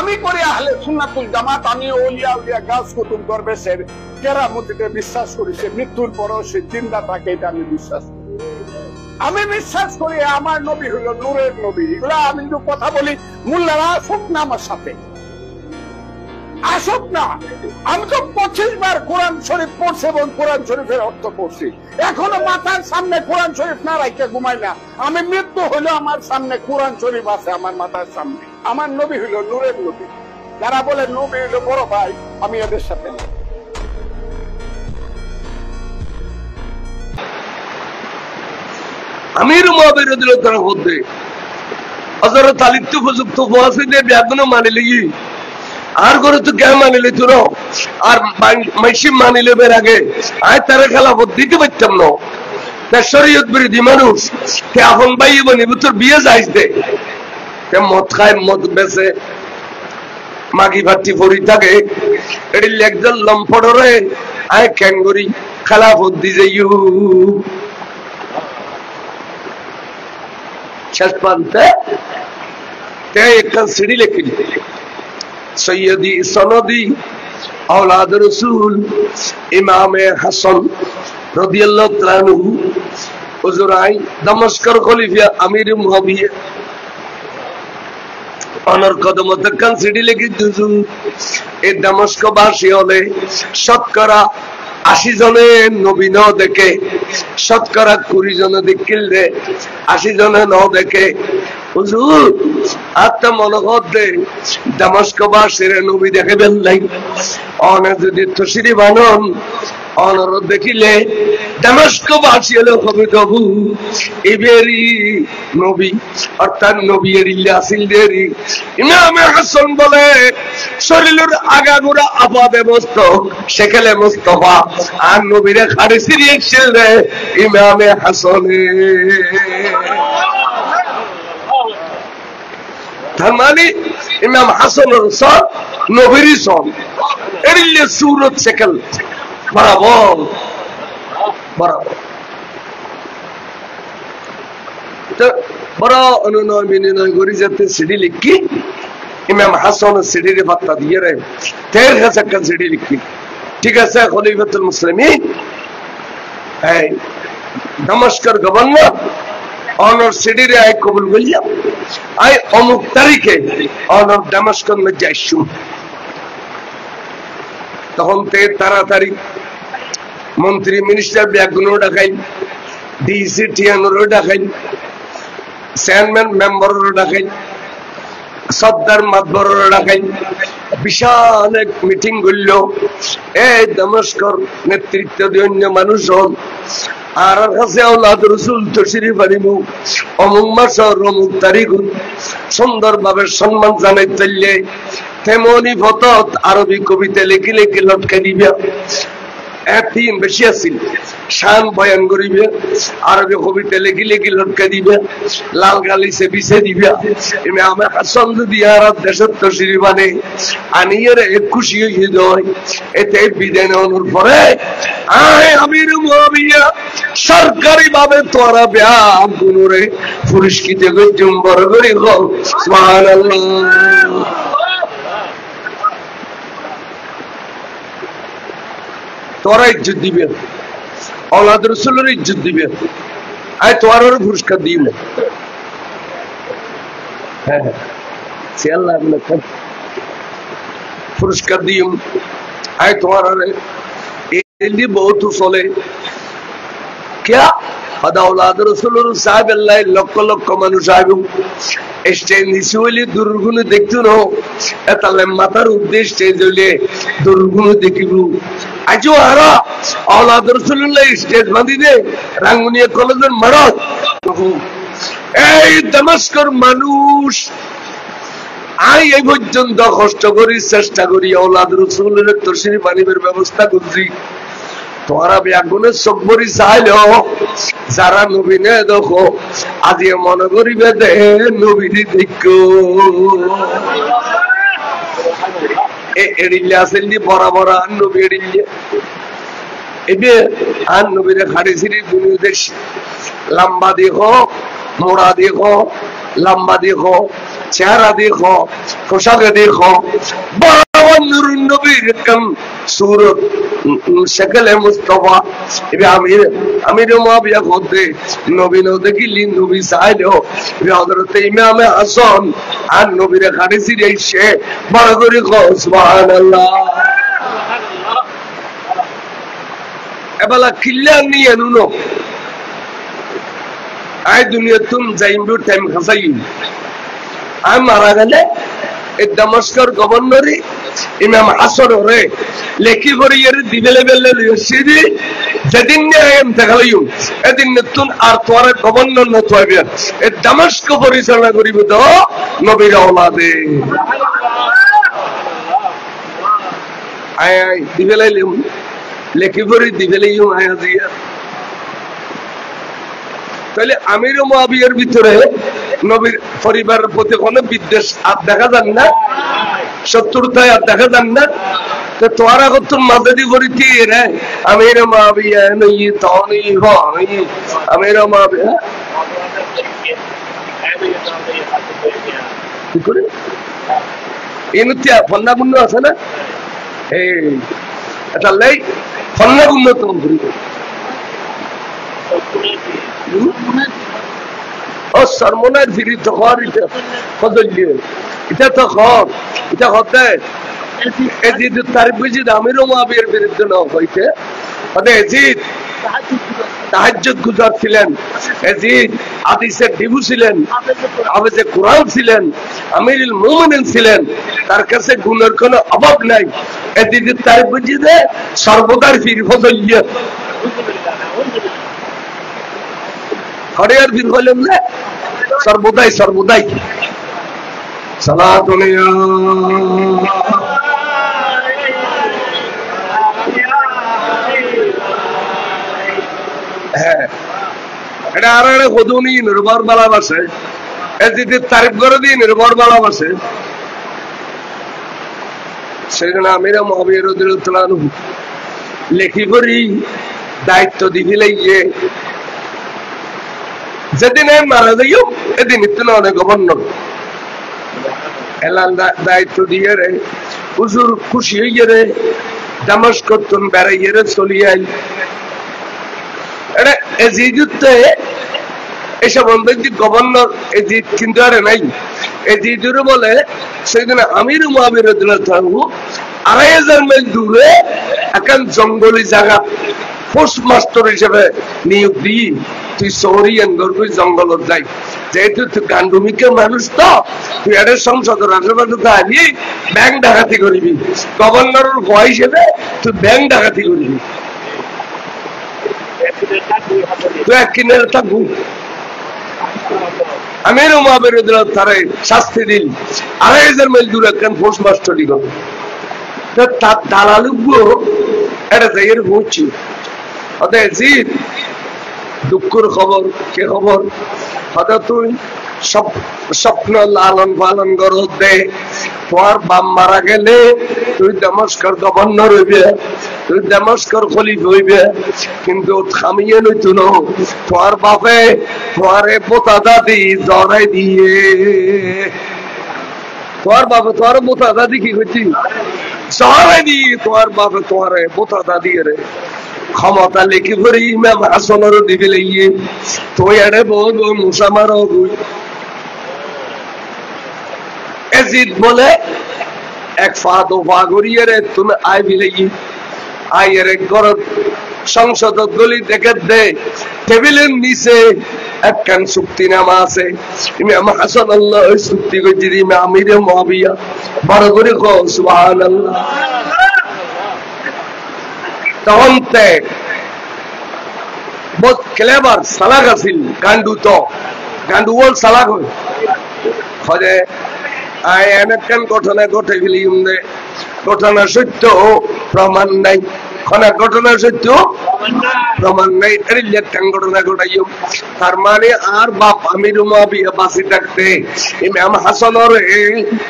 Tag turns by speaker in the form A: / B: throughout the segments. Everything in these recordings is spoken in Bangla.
A: দাবি করে আহলে সুন্নাতুল জামাত, আমি ওলিয়া উলিয়া গাছ কুতুব দরবেশের কেরামতিতে বিশ্বাস করি, সে মৃত্যুর পরও সে জিন্দা থাকে, এটা আমি বিশ্বাস করি। আমি বিশ্বাস করি আমার নবী হলো নূরের নবী। এগুলা আমি যদি কথা বলি, মোল্লারা আসুক না আমার সাথে, আসুক না। আমি তো 25 বার কোরআন শরীফ পড়ছি এবং কোরআন শরীফের অর্থ পড়ছি। এখনো মাথার সামনে কোরআন শরীফ না রাখতে ঘুমাই না। আমি মৃত্যু হইলো আমার সামনে কোরআন শরীফ আছে আমার মাথার সামনে। আমার নবী হইলো নূরের নবী। যারা বলে নবী হইলো বড় ভাই, আমি এদের সাথে না।
B: আমির মুআবিরাদিল্লাহু মধ্যে হযরত আলী তো উপযুক্ত ওয়াসিদের ব্যাগুন মানে লাগি আর করে তো কে মানে লে তোর আর মাইসি মানে লেবের আগে আয় তারা খেলাফত দিতে পারতাম না। তা শরীয়ত বিরোধী মানুষ কে আপন ভাই বনি তোর বিয়ে যাইস দে, কে মদ খায়, মদ বেচে, মাগি ভাতি পড়ি থাকে, এটি একজন লম্পটরে আয় কেন করি খেলাফত দি যাইও শেষ প্রান্তে একটা সিঁড়ি লেখি সৈয়দি সনদি औलाद रसूल इमाम हसन রাদিয়াল্লাহু তাআলা আনহু হুজুর আই দমস্কর খলিফা আমির মুআবিয়া অনর কদমত কান সিঁড়ি লেখি দুজু এই দমস্ক বাসী হলে শতকরা 80 জনে নবী ন দেখে, শতকরা 20 জনে দেখিলে 80 জনে ন দেখে। হুজুর আত্মা মনে করতে দামাস্ক বাসীর নবী দেখবেন নাই, অনে যদি তশরিফ বানন অনর দেখিলে দামাস্ক বাসী হলো কবি কবু এবেরি নবী অর্থাৎ নবী এরিলে আসিল দেরি। ইমাম হাসান বলে শরীরের আগাগোড়া আপাদে মস্তক সেখানে মুস্তফা আর নবীরে খাড়ি সিরিয়ে ছিল ইমাম হাসানে। তার মানে ইমাম হাসানের সন নবীরই সন এরিলে সুরত সেকেল বরাবর বরাবর। তো বড় অনুনয় বিনয় করি যাতে সিঁড়ি লিখি ইমাম হাসানের সিঁড়ির বার্তা দিয়ে রে 13,000 সিঁড়ি লিখি। ঠিক আছে, খলিফাতুল মুসলিমিন এই দামেস্কের গভর্নর অনর সিঁড়িরে আই কবুল করিয়া আই অমুক তারিখে অনর দামেস্কের মধ্যে আইসু। তখন তে তাড়াতাড়ি মন্ত্রী মিনিস্টার ব্যাগুনও ডাকাই, ডিসি টিয়ানোরও ডাকাই, চেয়ারম্যান মেম্বারেরও ডাকাই, সর্দার মাতবরেরও ডাকাই, বিশাল এক মিটিং করল। এই দামেস্কর নেতৃত্ব দিয়ে অন্য মানুষজন আর কাছে আওলাদ রাসূল তশরিফ আনিব অমুক মাসের অমুক তারিখ সুন্দরভাবে সম্মান জানাই চললে তেমনি ফতত আরবি কবিতা লিখি লিখি লটকে দিবে। এতিম বেশি আছিল শান বয়ান করিবে, আরবি কবিতা লিখি লিখি লটকে দিবে, লাল গালিছে বিছে দিবে। ইমাম হাসান যদি আর দেশের তশরিফ আনে আনিয়ে খুশি হয়ে যায়। এতে বিদায় নেওয়ার পরে আয় আমির মুআবিয়া সরকারি ভাবে তোরা ব্যাগ গুনুরে পুরস্কৃত করছুম বড় করে হোক সুবহানাল্লাহ। তোরা ইজ্জত দিবে, औलाद रसूलेর ইজ্জত দিবে, আয় তোর পুরস্কার দিব। হ্যাঁ সে আল্লাহ পুরস্কার দিম, আয় তোমার এলি বহুত চলে क्या हदा औलाद रसूलुर साहब अल्लाह লক্ষ লক্ষ মানুষ আইব স্টেজ নিচে হইলে দুর্গুণ দেখতো না, এতালে মাথার উদ্দেশ্য স্টেজ হইলে দুর্গুণ দেখিব। আজও হারা औलाद रसूলুল্লাহ স্টেজ বাঁধি দে রাঙ্গুনিয়া কলেজের মারত। এই দামেস্কের মানুষ আই এই পর্যন্ত কষ্ট করি চেষ্টা করি औलाद रसूলের তশরিফ আনিবের ব্যবস্থা করছি। তোরা ব্যাগুনের সব্বরি চাইল যারা নবী নে দেখো আজ মনে করিবে দে নবী দেখো এড়িলে আসেন বরাবর আর নবী এড়িলে এবে আর নবীরে খাড়ি সিঁড়ি দুনিয়া দেখছি। লম্বা দেখো মোড়া দেখো, লম্বা দেখো চেহারা দেখো, পোশাকে দেখো, বরাবর নুরুন নবীর একদম সুরত শকলে মুস্তাফা। এবে আমির মুআবিয়া করতে নবী নো দেখিলি নবী চাইলেও হযরত ইমাম হাসান আর নবীর খাড়িসি এসে বড় করে কও সুবহানাল্লাহ। এবালা কিল্লা নিয়ে নুনো আই দুনিয়া তুম যাইমু টাইম খাসাই আমি মারা গেলে এই দামেস্কের গভর্নরে ইমাম হাসান রে লেখি করে এর দিবেলে বেলে লইছিদি যেদিন এম দেখালাইম এদিন নতুন আর তোর গভর্নর ন থাকবে এই দামেস্ক পরিচালনা করিব তো নবীর আওলাদে। আয় দিবেলাইলাম লেখি করে দিবেলাইম আয়া দিয়া। তাহলে আমির মুআবিয়ার ভিতরে নবীর পরিবারের প্রতি কোনো বিদ্বেষ আর দেখা যান না, শত্রুতায় আর দেখা যান না। তোরা কত মাদাদি করিতে রে আমির মুআবিয়া নই তানি হয় আমির মুআবিয়া কি করে এনুতিয়া ফন্না গুণ আছে না, এই এটা লাই ফন্না গুণ তো করি ও সরমনের বিরুদ্ধ হওয়ার এটা তো হক, এটা হতে এজিদ তারিফ বুঝি আমির মুআবিয়ার বিরুদ্ধে না হইতে এজিদ তাহাজ্জুদ গুজার ছিলেন, এজিদ হাদিসের ডিবু ছিলেন, হাফেজে কোরআন ছিলেন, আমিরুল মুমিনিন ছিলেন, তার কাছে গুণের কোনো অভাব নাই। এজিদ তারিফ বুঝি দে সর্বদার ফির ফজলিয়া হরিয়ার ফির হলেন না সর্বদাই সর্বদাই সালাতুন হ্যাঁ এটা আর হদুনি নির্ভর ভালোবাসে এদিকে তারিফ করে দিয়ে নির্ভর ভালোবাসে। সেই জন্য আমির মুআবিয়া রাদিয়াল্লাহু আনহু লেখি করি দায়িত্ব দিবিলাই যেদিন মারা যাইও এদিন ইতনা অনেক গভর্নর এলান দায়িত্ব দিয়ে রে হুজুর খুশি হইয়ে রে দামেস্ক তুন বেড়াইয়ে রে চলিয়াই এটা এজিদুতে এসব গভর্নর এজিদ কিন্তু আরে নাই। এজিদুর বলে সেদিন আমির মুআবিয়া রাদিয়াল্লাহু আনহু ২৫০০ মাইল দূরে এখন জঙ্গলি জায়গা পোস্ট মাস্টার হিসেবে নিয়োগ দিই, তুই শহরি করবি জঙ্গলত যাই, যেহেতু তুই গান্ডুমিকের মানুষ তো তুই এটা সংসদের আশেপাশে আনি ব্যাংক ডাকাতি করবি, গভর্নরের ভয় হিসেবে তুই ব্যাংক ডাকাতি করবি, তুই এক কিনারে থাকবি। আমির মুআবিয়া রাদিয়াল্লাহু আনহু তারে শাস্তি দিল ২৫০০ মাইল দূরে একখান পোস্ট মাস্টারি করবে। তার দালালুগ্য এটা জায়গায় পৌঁছি এজিদ দুঃখের খবর কে খবর হয়তো তুই স্বপ্ন লালন পালন কর দে তোমার বাপ মারা গেলে তুই দামেস্কের গভর্নর হইবে, তুই দামেস্কের খলিফা হইবে, কিন্তু থামিয়ে নইতো না তোমার বাপে তোমারে পোতা দাদি জড়াই দিয়ে তোমার বাপে তোমার পোতা দাদি কি করছি জড়াই দিয়ে তোমার বাপে তোমারে পোতা দাদি রে ক্ষমতা লেখি করে ইমাম হাসানের দিবে লাগিয়ে তুই আরে বহুত মুসা মারো এজিদ বলে এক ফা দো ফা করিয়ে রে তুমি আই বিলেগি আই রে ঘর সংসদ গলি দেখে দে টেবিলের নিচে একখান চুক্তিনামা আছে, ইমাম হাসান আল্লাহ ওই চুক্তি করছি ইমাম আমির মুআবিয়া বড় করে কও সুবহানাল্লাহ। তখন বহুত ক্লেভার সালাক আছিল গান্ডু, তো গান্ডু বল সালাক হয় আয় এনেকান ঘটনা ঘটে ফেলি ঘটনা সত্য প্রমাণ নাই, ঘটনা সত্য প্রমাণ নাই, একখান ঘটনা ঘটাইও। তার মানে আর বাপ আমির মুআবিয়া বাঁচি থাকতে ইমাম হাসানের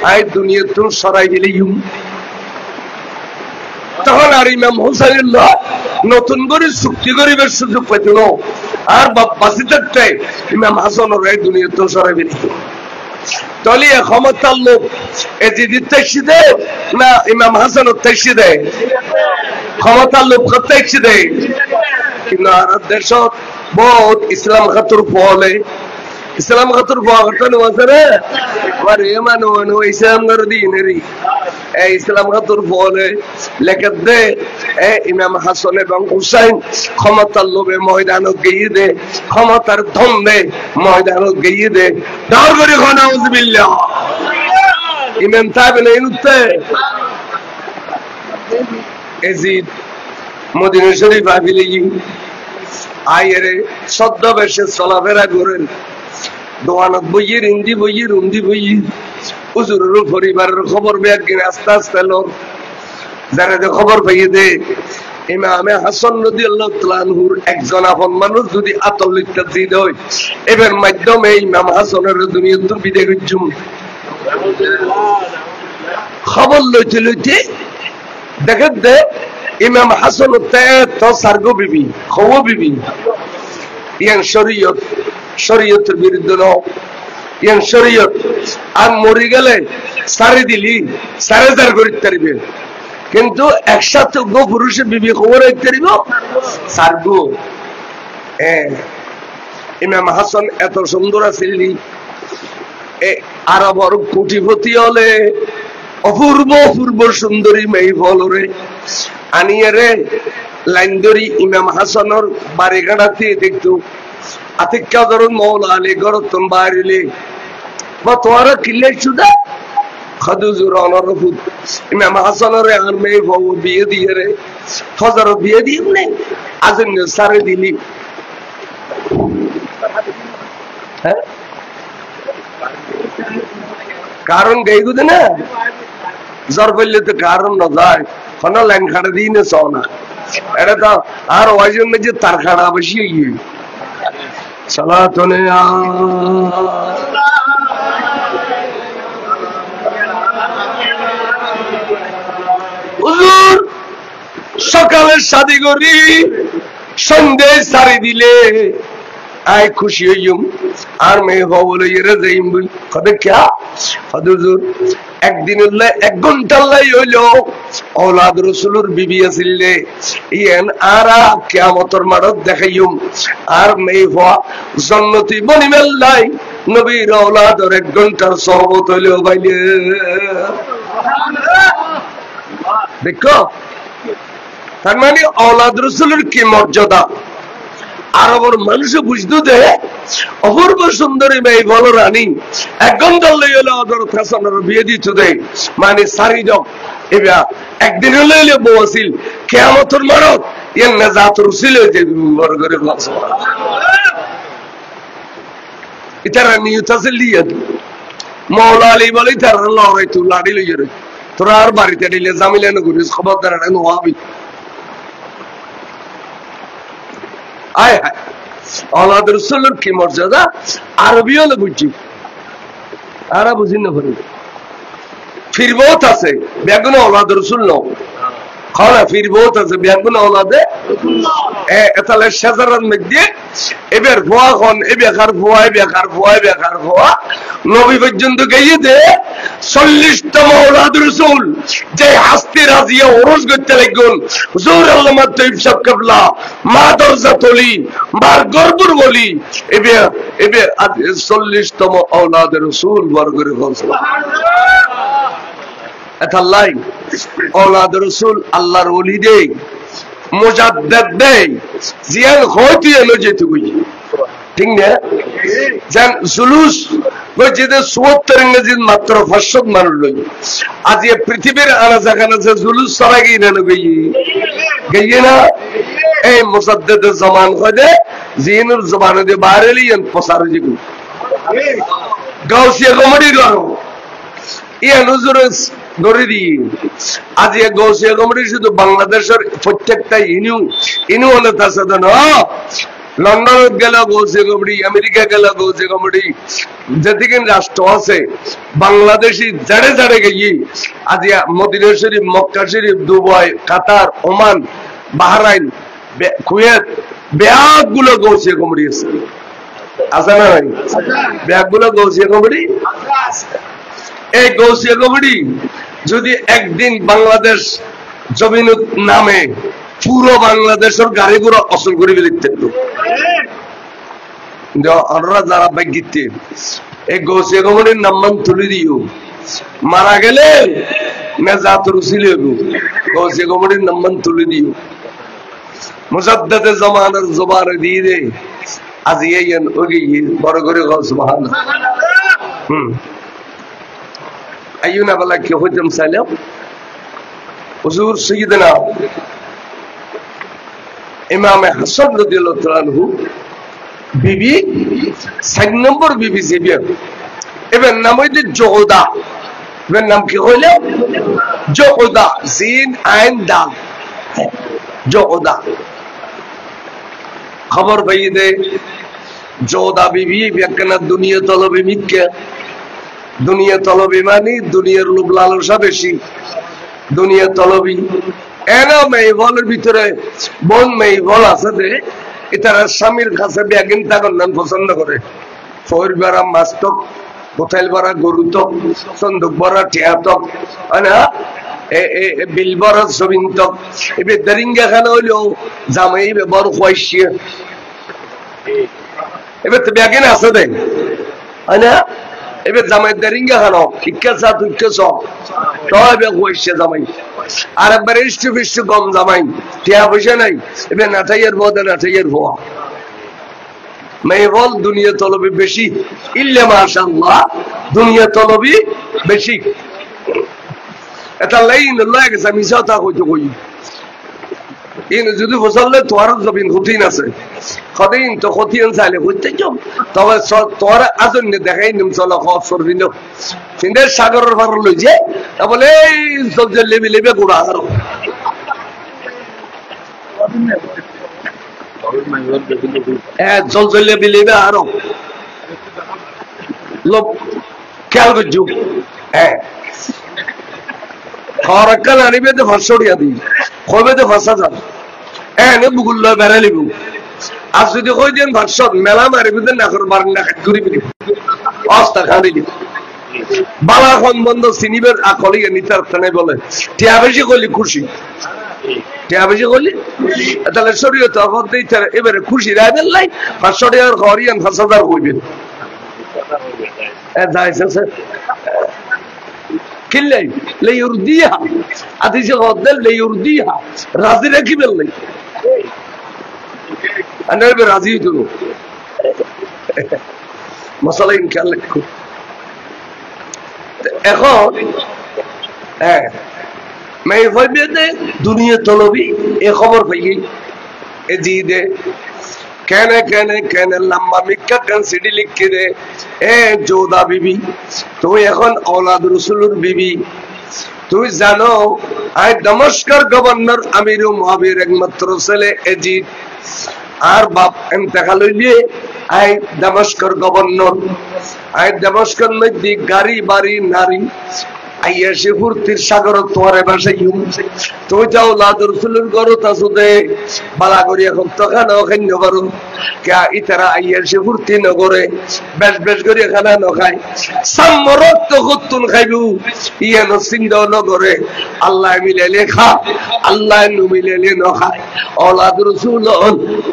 B: আয় দুনিয়া তো সরাই ফেলিম। তখন আর ইমাম হুসাইনুল্লাহ নতুন করে চুক্তি করিবার সুযোগ পাইত না, আর বাপ বাঁচি থাকতে ইমাম হাসানের এই দুনিয়া তো সরাই ফেলিত। তলিয়ে ক্ষমতার লোক এজিদির তেসি দেয় না ইমাম হাসানের তেসি দেয়? ক্ষমতার লোক তেসি দেয়। কিন্তু আর দেশত বহুত ইসলাম খাতুর ফলে ইসলাম খাতুর ফলে আছে আমার এ মানুষ ইসলাম দিনেরই ইসলাম খাতুর ফলে লেখা দে ইমাম হাসান এবং হুসাইন ক্ষমতার লোভে ময়দানত গিয়ে দে, ক্ষমতার ধন্দে ময়দানত গিয়ে দে। ডর করে খানাউজবিল্লাহ ইমাম তাবেন ইনুতে এজিদ মদিনা শরীফ আবিলে আইরে ছদ্মবেশে চলাফেরা করেন, দোয়ানত বইয়ের ইন্দি বইয়ের উন্দি বইয়ের হুজুরের পরিবারের খবর বের কিনে আস্তে আস্তে লোক যারা খবর পাইয়ে দে ইমামে হাসান রাদিয়াল্লাহু তাআলা আনহুর একজন আপন মানুষ যদি আতলিত তাজিদ হয় এর মাধ্যমে ইমাম হাসানের দুনিয়ার তো বিদায় করছুম। খবর লইতে লইতে দেখেন দে ইমাম হাসান তো সার্গো বিবি খব বিবি ইয়ান শরীয়তের বিরুদ্ধে ন ইয়ান শরীয়ত আর মরি গেলে সারে দিলি সারে জার করিতে পারিবে, কিন্তু একসাথে গো পুরুষের বিবি খবর রাখতে পারিব সার্গো। ইমাম হাসান এত সুন্দর আছিলি আরবর কোটিপতি হলে অপূর্ব অপূর্ব সুন্দরী মেয়ে ফলরে আনিয়ে রে লাইন ধরি ইমাম হাসানের বাড়ি গাড়াতে দেখতো আতিক্কা ধরুন মৌলা আলী গরতন বাড়িলে তোমারা কিলে সুদা খাদুজুর অনরফুদ ইমাম হাসানের আর মেয়ে বউ বিয়ে দিয়ে রে ফজর বিয়ে দিয়ে নে আজন্য সারে দিলি। হ্যাঁ কারণ গাই গুদে না জ্বর পড়লে তো কারণ না যায় কোন লাইন খাড়া দিয়ে না চাও না এটা তো আর ওই জন্য যে তার খাড়া বেশি গিয়ে সালাতুনে হুজুর সকালে শাদি করি সন্ধ্যে সারি দিলে আয় খুশি হইম আর মেয়ে বলে এরা যাইম বই কবে ক্যা হুজুর একদিন হইলে 1 ঘন্টা লাই হইল औलाद রসুলের বিবি আছিলে ইয়েন আরা কিয়ামতের মাঠত দেখাইম আর মেয়ে হওয়া জান্নাতি বনিমেল্লাই নবীর औलादর 1 ঘন্টার সহবত হইলো ভাইলে দেখো তার মানে औलाद রসুলের কি মর্যাদা আরবের মানুষ বুঝতো যে অপূর্ব সুন্দরী মেয়ে বলো রানী 1 ঘন্টা লইলে ওদের ফ্যাশনের বিয়ে দিত দেয় মানে সারি যোগ এবার একদিন লইলে বউ আছিল কিয়ামতের মারত এর নাজাত রসিল যে বড় করে ইতারা নিয়ত আছে লিয়া মৌলা আলী বলে তারা লড়াই তো লাড়ি লইয়ে রে তোরা আর বাড়িতে দিলে জামিলে না করিস খবরদার এটা নোয়াবি। আয় হায় औलाद রসুলের কি মর্যাদা আরবি হলে বুঝছি আরা বুঝি না ভরে ফিরবত আছে বেগুন औलाद রসুল ন খালা ফিরবত আছে বেগুন औलादে এতালে শাজারার মধ্যে এবার ভুয়া খন এ বেকার ভুয়া বেকার ভুয়া বেকার ভুয়া নবী পর্যন্ত গিয়ে দে 40তম औलाद রসুল যে হাস্তি রাজিয়া ওরস করতে লাগল হুজুর আল্লামা তৈব সাহেব কেবলা মা দরজাতলি মার গর্বর বলি এবে 40তম औलाद রসুল বর্গরে সুবহানাল্লাহ। এটা লাই औलाद রসুল আল্লাহর ওলি দেই মুজাদ্দিদ দেই জিয়ান হইতে এলো যেতে কই ঠিক না জান জুলুস ওই যে ৭৪ ইংরেজির মাত্র ৫০০ মানুষ লই আজ এই পৃথিবীর আনাচে কানাচে জুলুস ছড়াই গিয়ে না গিয়ে না এই মুজাদ্দিদের জামান কইতে জিনুর জবানে দিয়ে বাইরে লিয়েন প্রসার জিগু গাউসিয়া কমিটি করো ইয়া হুজুরের ধরে দিই আজ এই গাউসিয়া কমিটি শুধু বাংলাদেশের প্রত্যেকটা ইনু হলে তার সাথে না লন্ডন গেল গৌসে কমিটি আমেরিকা গেল গৌসে কমিটি যেদিকে রাষ্ট্র আছে বাংলাদেশি জাড়ে জাড়ে গিয়ে আজ Medina Sharif Mecca Sharif Dubai Qatar Oman Bahrain Kuwait ব্যাগ গুলো গৌসে কমিটি আছে আছে না নাই? ব্যাগগুলো গৌসিয়া কমিটি, এই গৌসিয়া কমিটি যদি একদিন বাংলাদেশ জমিনত নামে পুরো বাংলাদেশের গাড়ি ঘোড়া অসল করে লিখতে আমরা যারা বাইতে এই গৌসিয়া কমিটির নাম্বার তুলে দিও, মারা গেলে মেজাতুর ছিল গৌসিয়া কমিটির নাম্বার তুলে দিও, মুজাদ্দিদে জামানার জোবার দিয়ে দে আজ ইয়েন ওগি বড় করে গল সুবহানাল্লাহ। আইয়ুনা বলা কি হইতাম সালাম হুজুর সাইয়্যিদনা ইমাম হাসান রাদিয়াল্লাহু তাআলা আনহু বিবি 6 নম্বর বিবি জিবিয়া এবার নাম হইতে জোহদা, এবার নাম কি হইল জোহদা, জিন আইন দাল জোহদা। খবর পাইয়ে দে জোহদা বিবি ব্যাখ্যানা দুনিয়া তলবে মিথ্যা, দুনিয়া তলবি মানে দুনিয়ার লোভ লালসা বেশি, দুনিয়া তলবি এন মেয়েবলের ভিতরে বোন মেয়েবল আছে দে এটারা স্বামীর কাছে ব্যাগিন তাগর নাম পছন্দ করে, ফৌর বেড়া মাছ তক, কোথাইল বেড়া গরু তক, সন্দুক বড়া টিয়া তক, বিল বড়া জমিন তক, এবার দারিঙ্গা খানা হইলেও জামাই বড় খুয়াইছে, এবার তো ব্যাগিন আছে দে না, এবার জামাই দারিঙ্গা খানো শিক্ষা চা তুইকে তবে হয়েছে জামাই আর একবার ইষ্টু ফিষ্টু কম জামাই টিয়া পয়সা নাই, এবার নাঠাইয়ের বোধ নাঠাইয়ের ভোয়া মেয়ে বল দুনিয়া তলবি বেশি, ইল্লে মাশাআল্লাহ দুনিয়া তলবি বেশি। এটা লাইন লাগে গেছে মিশা তা হইতে কই ইন যদি ফসলে তোর জমিন হতিন আছে কদিন তো হতিন চাইলে হইতে যাও, তবে তোর আজন্য দেখাই নিম চলো খবর দিল সিন্ধের সাগরের পার লই যে তা বলে এই সবজি লেবে লেবে গোড়া আরো জল জলে বিলেবে আরো লোক খেয়াল করছু হ্যাঁ খরকাল আনিবে তো ভাষড়িয়া দিই কবে তো ভাষা যান হ্যাঁ বুকুল বেড়া লিব আর যদি কই দিন ভাষণ মেলা মারিবি না করবার না ঘুরি ফিরি অস্তা খাঁড়ি দিব বালা সম্বন্ধ চিনিবের আকলি নিতার খানে বলে টিয়া বেশি করলি খুশি, টিয়া বেশি করলি তাহলে শরীয়ত এবারে খুশি রাখবেন লাই 500 টাকার খরিয়ান 5000 কইবেন যাইছে কিল্লাই লিউরদিহা আদিসে গদল লিউরদিহা রাজি রাখিবেন লাই আনবে রাজি হইতো মশলা ইনশাআল্লাহ লিখো এখন হ্যাঁ मैं ভাবে দে দুনিয়া তলবি এই খবর পাইই এ জি দে কেন লম্বা মিক্কা কনসিডি লিখে দে এ জোদা বিবি তুই এখন औलाद রাসূলুর বিবি, তুই জানো আই দমস্কর গভর্নর আমির মুআবির একমাত্র ছেলে এজিদ আর বাপ ইন্তেকাল হইলে আই দমস্কর গভর্নর, আই দমস্কর মধ্যে গাড়ি বাড়ি নারী আইয়া সে ফুর্তির সাগর তোরে বাসাই তুই যাও লাদুর ফুলুর গরু তাসুদে বালা করি এখন তখন খান্য করো কে ইতারা আইয়া সে ফুর্তি নগরে বেশ বেশ করে খানা নখায় সামরত তো হতুন খাইবু ইয়া নসিন্দ নগরে আল্লাহ মিলাইলে খা আল্লাহ নু মিলাইলে নখায় औलाद রাসূল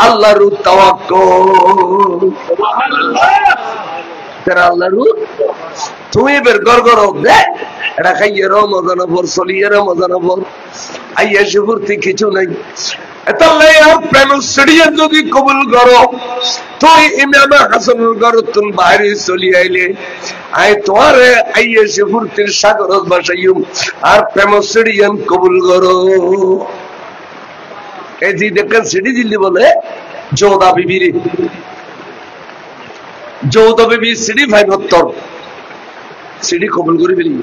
B: আল্লাহর তাওয়াক্কুল সুবহানাল্লাহ তেরা আল্লাহর তুমি বের গড়গড় দে এটা খাইয়েরও মজা না পর চলিয়েরও মজা না পর আইয়া সুফুর্তি কিছু নাই এতাল্লাই আর প্রেম সিডিয়ে যদি কবুল করো তুই ইমাম হাসানুল ঘর তুন বাইরে চলি আইলে আই তোরে আইয়া সুফুর্তির সাগর বাসাইম আর প্রেম সিডিয়ান কবুল করো এই যে দেখেন সিডি দিল্লি বলে জোদা বিবিরে জোদা বিবি সিডি 75 সিডি কবুল করে ফেলি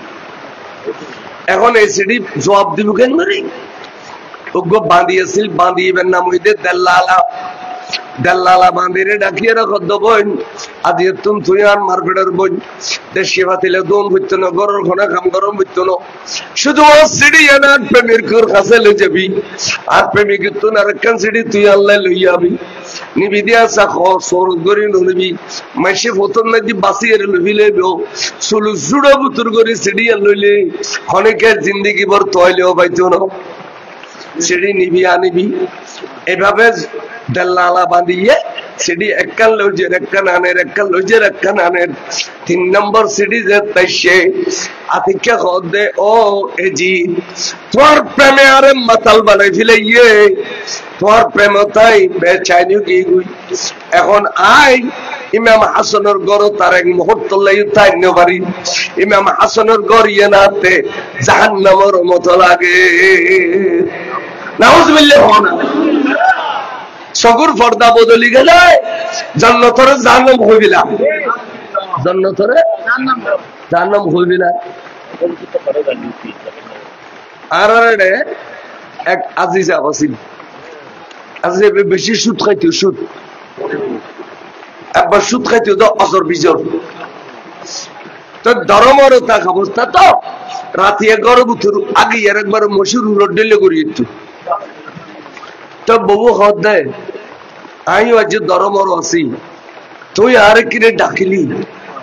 B: এখন এই সিডি জবাব দিব কেন রে ওগো বাঁধিয়েছিল বাঁধিবেন নাম হইতে দেল্লালা বাঁধিরে ডাকিয়ে রাখো দেবন আদি তুম তুই আর মারপেটের বই দেশে ভাতিলে দম হইতো না গরর ঘনা কাম গরম হইতো না শুধু সিডি এনার প্রেমিক কাছে লই যাবি আর প্রেমিক তুই আর একখান সিডি তুই আল্লাহ লই যাবি নিবি দিয়া সর গরি নবি মাসে প্রথম নাকি বাসিয়ে লইলে চুলু জুড়ো বুতুর গরি সিডিয়া লইলে অনেকের জিন্দিগি ভর তৈলেও পাইতো না সিঁড়ি নিবি আনিবি এভাবে দেল্লালা বাঁধিয়ে সিঁড়ি একখান লইজের একখান আনের একখান লইজের একখান আনের 3 নম্বর সিঁড়ি যে তাইছে আতিকে দে ও এজি তোর প্রেমে আরে মাতাল বানাই ফেলে ইয়ে তোর প্রেম তাই বেচাইনি কি গুই এখন আই ইমাম হাসানের গড় তার এক মুহূর্ত লাই তাই নেবারি ইমাম হাসানের গড় ইয়ে নাতে জাহান্নামের মতো লাগে নাউজুবিল্লাহ হনা সগুর পর্দা বদলি গেলে জান্নাতরে জাহান্নাম হইবিলা জান্নাতরে জাহান্নাম হইবিলা আর এক আজিজা বাসিল আজিজা বেশি সুদ খাইতো সুদ একবার সুদ খাইতো তো অসর বিজর তো ধর্মর তা অবস্থা তো রাতে 11 বছর আগে আর একবার মশুর রোডলে করিয়ে তো বাবু হদ দেয় আমি আজ ধর্মর আছি তুই আর কিনে ডাকিলি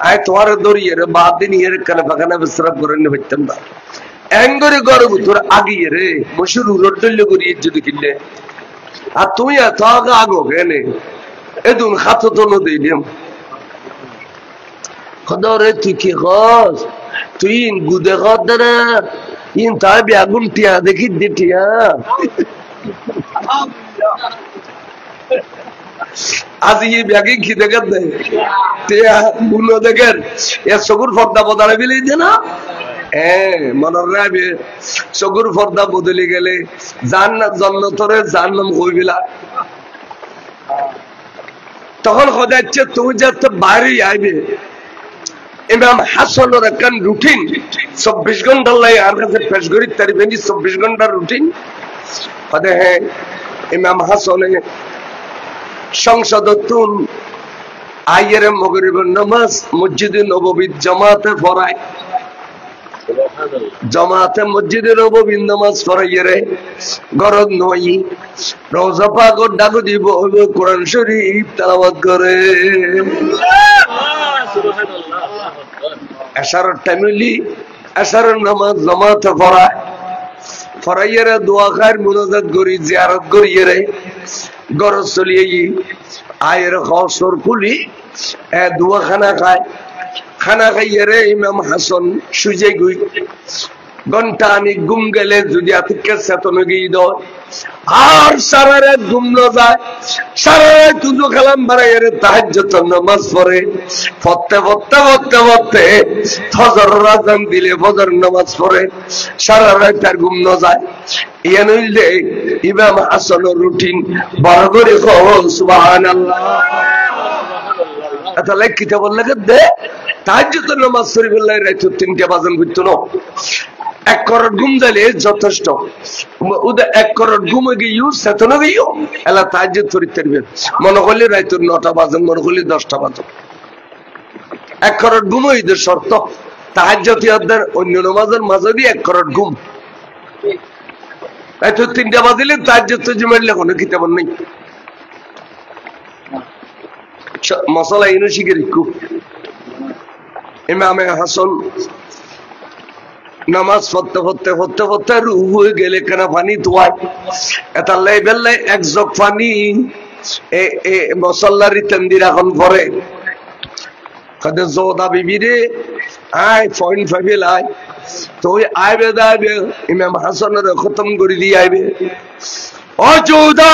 B: আয় তোমার দৌড়িয়ে রে বাদ দিন ইয়ে কানে ফাঁকানা বিশ্রাম করে নিয়ে পারতাম না এঙ্গরে গরব তোর আগিয়ে রে মশুর রোডলে করিয়ে যদি কিনলে আর তুই এত আগে আগো কেনে এদুন খাতো তো নদী দিম খদরে তুই কি খস তুই গুদে খদ না ইন তাই বেগুন টিয়া দেখি দিটিয়া আজ এই ব্যাগে কি দেখেন টিয়া গুলো দেখেন এ সগুর পর্দা বদলে ফেলে দে না মনের রাবে সগুর পর্দা বদলে গেলে জান্নাত জান্নাতরে জাহান্নাম হইবিলা তখন খোদা ইচ্ছে তুমি যাতে বাইরে আইবে ইমাম হাসানের একখান রুটিন 24 ঘন্টার লাই আর কাছে পেশ করি তারি বেঞ্জি 24 ঘন্টার রুটিন খোদা হ্যাঁ ইমাম হাসানে সংসদতুন আইয়ের মাগরিবের নামাজ মসজিদে নববীর জামাতে পড়ায় জামাতে মসজিদে নববীর নামাজ পড়াইয়ে রে গরজ নই রওজা পাকের ডাক দিব কোরআন শরীফ তেলাওয়াত করে এশারের টাইমলি এশারের নামাজ জামাতে পড়ায় পড়াইয়ে রে দোয়া খায় মুনাজাত করি জিয়ারত করিয়ে রে গরজ চলিয়ে আয়ের খসর কুলি দোয়া খানা খায় খানা খাইয়ে রে ইমাম হাসান সুজে গুই ঘন্টা আনি ঘুম গেলে যদি আতিকে চেতন গিয়ে দেয় আর সারা রাত ঘুম না যায় সারা রাত তুজো খেলাম বাড়াই রে তাহাজ্জুদের নামাজ পড়ে পড়তে পড়তে পড়তে পড়তে ফজর আযান দিলে ফজর নামাজ পড়ে সারা রাত আর ঘুম না যায় ইয়া নইলে ইমাম হাসানের রুটিন বড় করে কও সুবহানাল্লাহ এটা লাইক কিতাব লাগে দে তাহাজ্জুদের নামাজ শরীফের লাই রাত 3টা বাজন বুঝতো না 1 করোড় ঘুম দিলে যথেষ্ট ওদের 1 করোড় ঘুমে গিয়েও চেতন গিয়েও এলা তাহাজ্জুদ শরীফ করবে মনে করলে রাত 9টা বাজন মনে করলে 10টা বাজন 1 করোড় ঘুম এদের শর্ত তাহাজ্জুদ ইয়াদের অন্য নামাজের মাঝে দিয়ে 1 করোড় ঘুম রাত 3টা বাজলে তাহাজ্জুদ তো জমাইলে কোনো কিতাব নেই মশলা ইনো শিখে রেখো ইমামে হাসান নামাজ পড়তে পড়তে পড়তে পড়তে রুহ হয়ে গেলে কেন পানি ধোয়ায় এটা লাই বেললাই 1 জগ পানি এ মশলারি তেন্দির এখন পরে কাদের জোদা বিবিরে আয় 0.5 লাই তো ওই আইবে দাইবে ইমাম হাসানের খতম করে দিয়ে আইবে ও জোদা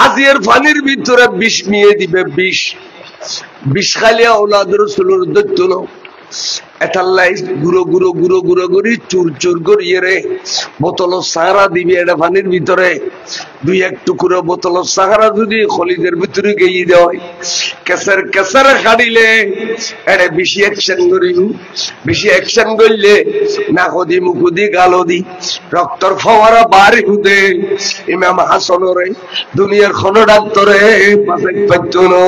B: আজির পানির ভিতরে বিষ মিয়ে দিবে বিষ খালি আওলাদ রাসূলের দৈত্য না এটাল্লাই গুঁড়ো গুঁড়ো গুঁড়ো গুঁড়ো করি চুর চুর করিয়ে রে বোতল সাহারা দিবি এটা পানির ভিতরে 2-1 টুকরো বোতল সাহারা যদি খলিদের ভিতরে গিয়ে দেয় কেসার কেসার কাটিলে এটা বেশি অ্যাকশন করি বেশি অ্যাকশন করলে নাকদি মুকুদি গালদি রক্তর ফওয়ারা বাড়ি হুদে ইমাম হাসানরে দুনিয়ার কোন ডাক্তারে পাশে পাইতো না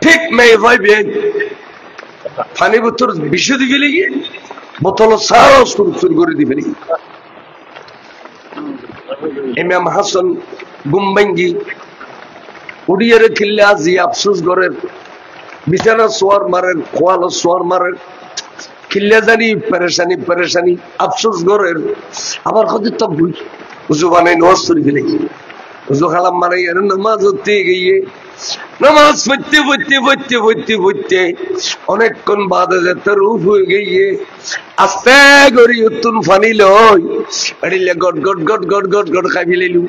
B: ঠিক মেয়ে ভাইবে পানি বোতল বিষ দিবে গিয়ে বোতল সারা শুরু করে দিবে ইমাম হাসান গুমবাঙ্গি উড়িয়ে খিল্লে আজি আফসোস করেন বিছানা সোয়ার মারেন খোয়ালো সোয়ার মারেন খিল্লে জানি পেরেশানি পেরেশানি আফসোস করেন আবার কত তব্বুই উজু বানাই নওয়াজ শরীফ লেগে উজু খালাম মারাই আর নামাজ হতে গিয়ে নামাজ পড়তে পড়তে পড়তে পড়তে পড়তে অনেকক্ষণ বাদে যেতে রূপ হয়ে গিয়ে আস্তে করি উত্তুন ফানি লই আড়িলে গট গট গট গট গট গট খাই ফেলিলু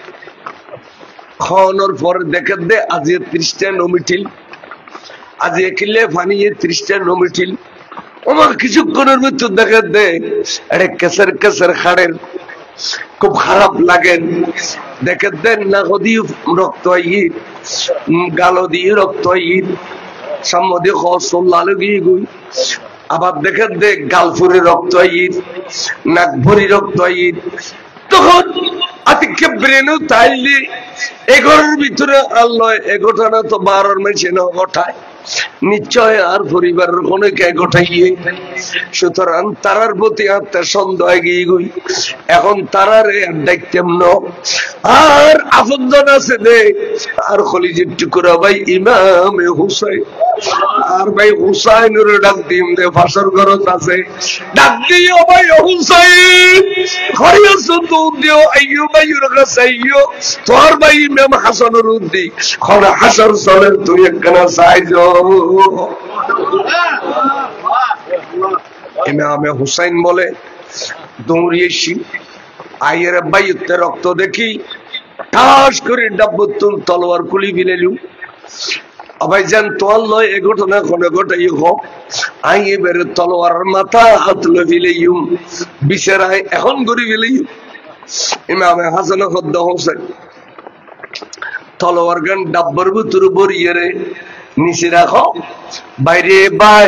B: খাওয়ানোর পর দেখে দে আজি 30টা নমিঠিল আজি কিলে ফানি 30টা নমিঠিল আমার কিছুক্ষণের মধ্যে দেখে দে আরে কেসের কেসের খাড়ের খুব খারাপ লাগেন দেখে দেন না কদি রক্ত আইর গালো দিয়ে রক্ত আইর সামনে লালু গিয়ে গুই আবার দেখে দে গালফুরে রক্ত আইর নাক ভরি রক্ত আইর তখন আতিকে ব্রেনও তাইলে এগোর ভিতরে আল্লাহ এগোটা তো 12 মাসে না গোটায় নিশ্চয় আর পরিবারের কোনো কে গোটাইয়ে সুতরাং তারার প্রতি আত্মার সন্দেহ গিয়ে গই এখন তারারে আর দেখতাম ন আর আফন্দন আছে দে আর খলিজের টুকরা ভাই ইমামে হুসাইন আর ভাই হুসাইনের ডাক দিম দে ফাঁসর গরজ আছে ডাক দিও ভাই হুসাইন খরিয়াস তো দিও আইয়ো ভাই রগাসাইয়ো তোর ভাই ইমাম হাসানের উদ্দি খন হাসার চলের তুই একখানা সাইজো ইমামে হুসাইন বলে দৌড়িয়েছি আইয়ের বাইতে রক্ত দেখি ঠাস করে ডাব্বতুল তলোয়ার খুলি ফেলেলু আবাই জান তোয়াল লয় এ ঘটনা কোন ঘটাই হোক আই এবারে তলোয়ার মাথা হাত লো ফেলেইম বিছারায় এখন ঘুরি ফেলেইম ইমামে হাসান খদ্দ হোসেন তলোয়ার গান ডাব্বর ভিতর বরিয়ে রে নিচে রাখো বাইরে ভাই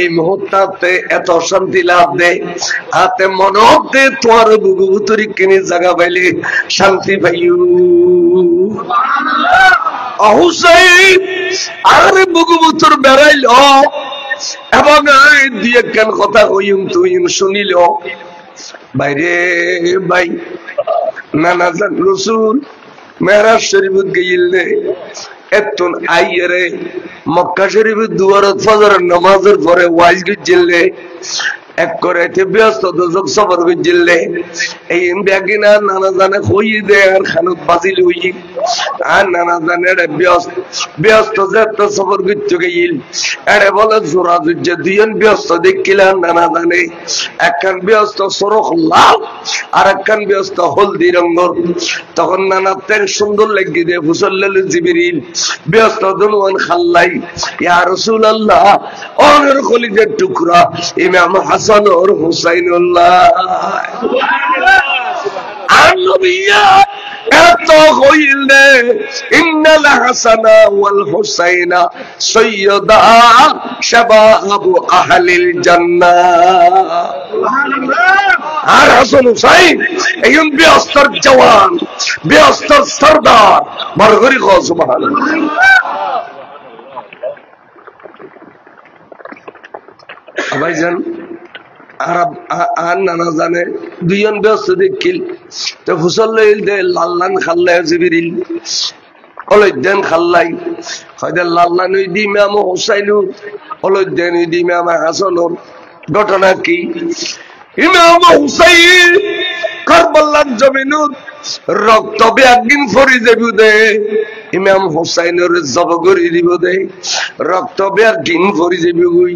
B: এই মুহূর্তে এত শান্তি লাভ দে হাতে মনতে তোমার বুগুবুতরি কিনে জায়গা পাইলে শান্তি পাইও হুসাইন আরে বুগুবুতর বেড়াইল এবং দিয়ে কেন কথা কইম তুই শুনিল বাইরে ভাই নানা জান রসুল মেহরাজ শরীফ গেইলে এতন আইরে মক্কা শরীফের দুয়ারত ফজরের নামাজের পরে ওয়াজ গিজলে এক করেতে ব্যস্ত দজক সফর গিজলে এই ব্যাগিনা নানা জানে কই দে আর খানত বাজিল হই আর নানা জানে ব্যস্ত ব্যস্ত যেত সফর গিজ গইল আরে বলে জোরা যে দুইজন ব্যস্ত দেখিলা নানা জানে একখান ব্যস্ত সরখ লাল আর একখান ব্যস্ত হলদি রঙর তখন নানা তেন সুন্দর লাগি দে ফুসল্লাল জিবরিল ব্যস্ত দুনওয়ান খাল্লাই ইয়া রাসূলুল্লাহ ওর কলিজার টুকরা ইমাম হাসান और হুসাইনুল্লাহ আর নবিয়া এত কইলে ইন্নাল হাসানা ওয়াল হুসাইনা সাইয়্যিদা শাবাবু আহলিল জান্নাহ সুবহানাল্লাহ আর হাসান হুসাইন এইন ব্যস্তর জওয়ান ব্যস্তর সরদার বরগরি কো সুবহানাল্লাহ ভাইজান আরব আর নানা জানে দুইজন ব্যস্ত দেখিল তো ফুসল লইল দে লাল্লান খাল্লাই জিবিরিল অলৈদ্যান খাল্লাই হয়তো লাল্লান ওই দি ইমাম হুসাইনুর অলৈদ্যান ওই দি ইমাম হাসানুর ঘটনা কি ইমাম হুসাইন কারবালার জমিনুত রক্ত একদিন ফরি যাবি দে ইমাম হুসাইনের জব করে দিব দে রক্ত একদিন ফরি যাবি গুই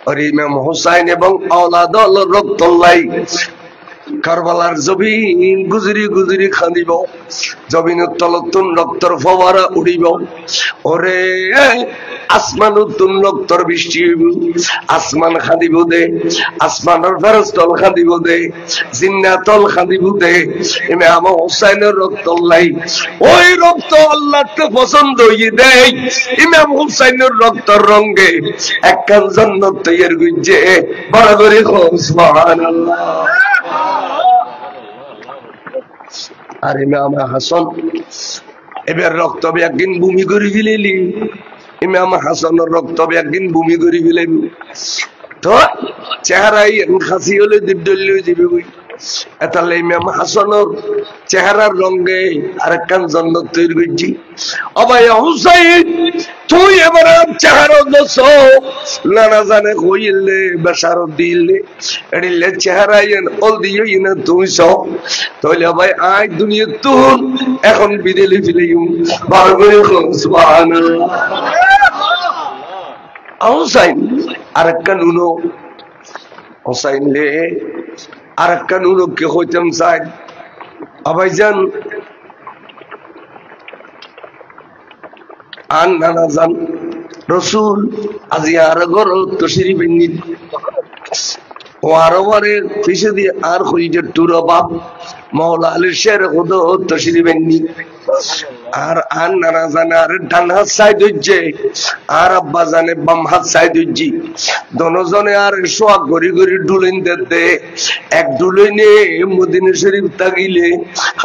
B: আর ইমাম হুসাইন এবং আওলাদ রক্ত লাই কারবালার জমিন গুজরি গুজরি খাঁদিব জমিনের তলতুন রক্তর ফোয়ারা উড়িব ওরে আসমানুতুন রক্তর বৃষ্টি হইব আসমান খাঁদিব দে আসমানের ফেরেশতাল খাঁদিব দে জিন্নাতল খাঁদিব দে ইমাম হুসাইনের রক্ত লাই ওই রক্ত আল্লাহকে পছন্দ হইয়ে দেয় ইমাম হুসাইনের রক্তর রঙে একখান জান্নাত তৈরি হইছে বড় করে সুবহানাল্লাহ আর ইমাম হাসান এবার রক্ত একদিন ভূমি করে ফেলেলি ইমাম হাসানের রক্ত একদিন ভূমি করে ফেলেন তো চেহারাই খাসি হলে দিবদল যাবে বই এতালে ইমাম হাসানের চেহারার রঙে আরেকখান জন্নত তৈরি করছি। অবাই হুসাইন তুই এবার চেহারা দোষ নানা জানে কইলে বেসার দিলে এড়িলে চেহারা অল দিয়ে না তুই সব তাহলে ভাই আই দুনিয়া তুন এখন বিদেলি ফিলিম বারবার সুবহানাল্লাহ। হুসাইন আরেকখান উনো হুসাইন লে আরেকখান উনো কে হইতাম চাই আবাইজান আন নানা জান রসুল আজি আর গর তশরি বিন্নি ও আরবারে পিছে দিয়ে আর হইজে টুর বাপ মাওলা আলী শের খুদ তশরি বিন্নি আর আন নানা জানে আর ডান হাত সাইড হইছে আর আব্বা জানে বাম হাত সাইড হইছি দনজনে আর সোয়াগ গড়ি গড়ি ডুলেন দে এক ডুলেনে মদিনা শরীফ তাগিলে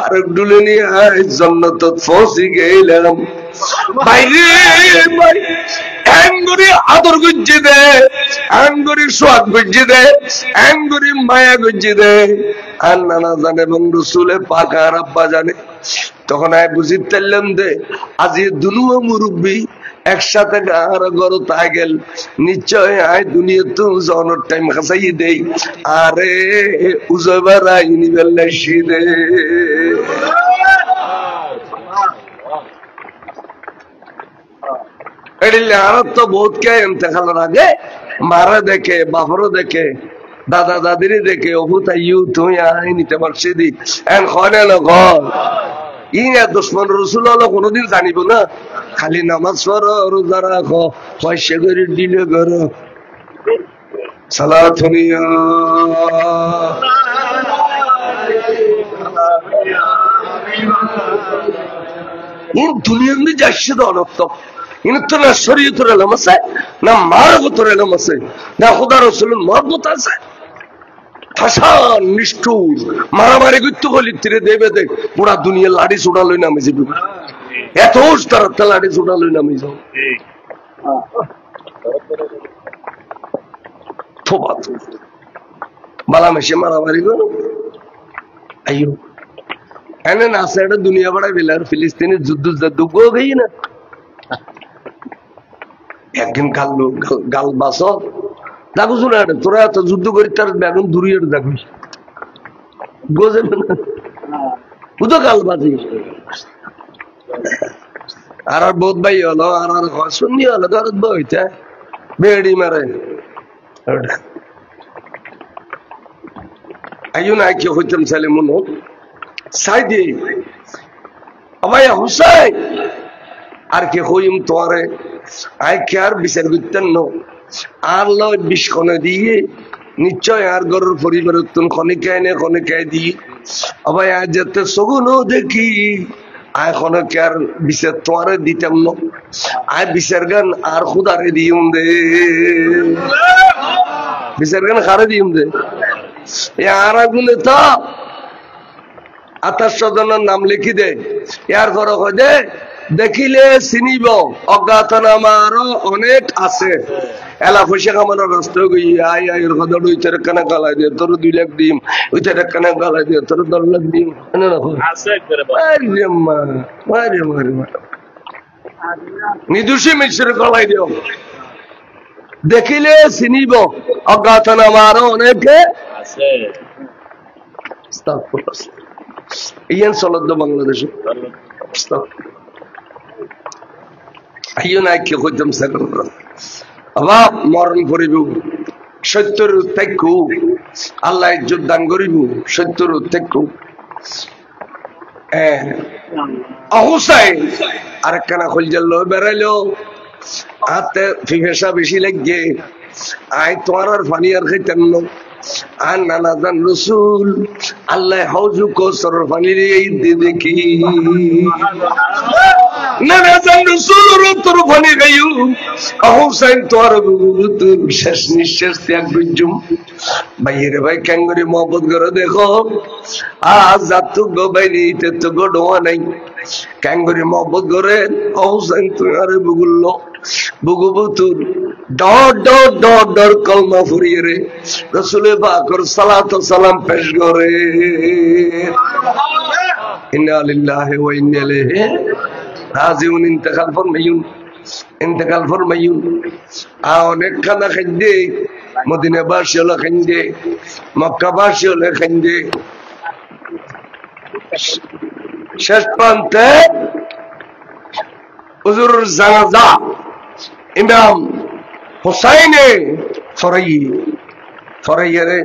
B: আর এক ডুলেনে জান্নাতত পৌঁছে গেলাম। বাইরে ভাই এঙ্গুরি আদর গুজ্জি দে এঙ্গুরি সোয়াগ গুজ্জি দে এঙ্গুরি মায়া গুজ্জি দে আর নানা জানে এবং রসুলে পাক আর আব্বা জানে তখন আয় বুঝি তাইলাম দে আজ দুনুয়া মুরব্বী একসাথে আর গরু তাই গেল নিশ্চয় আয় দুনিয়া তো জনের টাইম খাসাই দেই আরে উজবার আইনি বেল্লাসি দে এডিলে আর তো বহুত কে ইন্তেকালের আগে মারা দেখে বাপরও দেখে দাদা দাদিরে দেখে অবু তাইউ তুই আই নিতে পারছি দি এন খনে না ঘর ইয়া দুশ্মন রসুল হলো কোনোদিন জানিব না খালি নামাজ পড়ো রোজা রাখো পয়সা করে দিলে করো সালাত দুনিয়ার মধ্যে যাচ্ছে তো অনর্থ তো না শরীয়তের এলম আছে না মারবতের এলম আছে না খোদা রসুলের মহব্বত আছে ফাঁসান নিষ্ঠুর মারামারি করতে বলি তীরে দেবে দেখ পুরা দুনিয়া লাড়ি চুড়ালই নামে যাবে এত তারা লাড়ি চুড়ালই নামে যাও বালা মেশে মারামারি করো আইও এনে না সেটা দুনিয়া বড়াই বেলার ফিলিস্তিনের যুদ্ধ যুদ্ধ গই না একদিন গাল বাস দেখো শুনে তোরা এত যুদ্ধ করি তার বেগুন দূরিয়ে দেখবি গোজে বুঝো গাল বাজি আর বোধ ভাই হলো আর শুনি হলো দরদ বইতে বেড়ি মারে আইও না কি হইতাম ছেলে মনো সাই দিয়ে ভাই হুসাই আর কে হইম তোরে আই কে আর বিচার করতেন ন আর লয় বিষ কনে দিয়ে নিশ্চয় আর গরুর পরিবর্তন খনিকায় নে খনিকায় দিয়ে আবার আজ যাতে সগুনও দেখি আয় খনকে আর বিচার তোরে দিতাম ন আয় বিচার গান আর খুদারে দিম দে বিচার গান খারে দিম দে আর আগুনে তো 28 জনের নাম লিখি দে ইয়ার ঘর হয় দে দেখিলে চিনিব অজ্ঞাতনামা আরো অনেক আছে এলা পয়সা কামানোর রাস্তা গই আই আই কথা ওইটার কানে গালাই দিয়ে তোর 2 লাখ দিম ওইটার কানে গালাই দিয়ে তোর 10 লাখ দিম না না আছে আরে মা আরে মারে নিদুষী মিশ্র গালাই দিও দেখিলে চিনিব অজ্ঞাতনামা আরো অনেক আছে আস্তাগফিরুল্লাহ ইয়ান চলত বাংলাদেশে আইও না কি হইতাম সাগর আবার মরণ করিব সত্যর ত্যাগ আল্লাহ ইজ্জত দান করিব সত্যর ত্যাগ হুসাইন আরেকখানা খোলজাল বেড়াইলো হাতে ফিফেসা বেশি লাগে আয় তোমার আর ফানি আর খাইতেন না আর নানা জান রসুল আল্লাহ হাউজু কোসর পানি দেখি নানা জান রসুল তোর পানি গাইও হুসাইন তোর শেষ নিঃশ্বাস ত্যাগ বুঝুম ভাইয়ের ভাই ক্যাঙ্গুরি মহব্বত করে দেখো আজ যাতু গো ভাই নিতে তো গোডোয়া নাই ক্যাঙ্গুরি মহব্বত করে হুসাইন তুই আরে বুগুল্লো বুগুবুতুর ডর ডর ডর ডর কলমা ফুরিয়ে রে রসুল পাকর সালাত সালাম পেশ করে ইন্না লিল্লাহি ওয়া ইন্না ইলাইহি রাজিউন। ইন্তেকাল ফরমাইয়ুন। অনেক খানা খাইন্দে, মদিনাবাসী হলো খাইন্দে, মক্কাবাসী হলো খাইন্দে। শেষ প্রান্তে হুজুরের জানাজা ইমাম হুসাইনে ফরাইয়ারে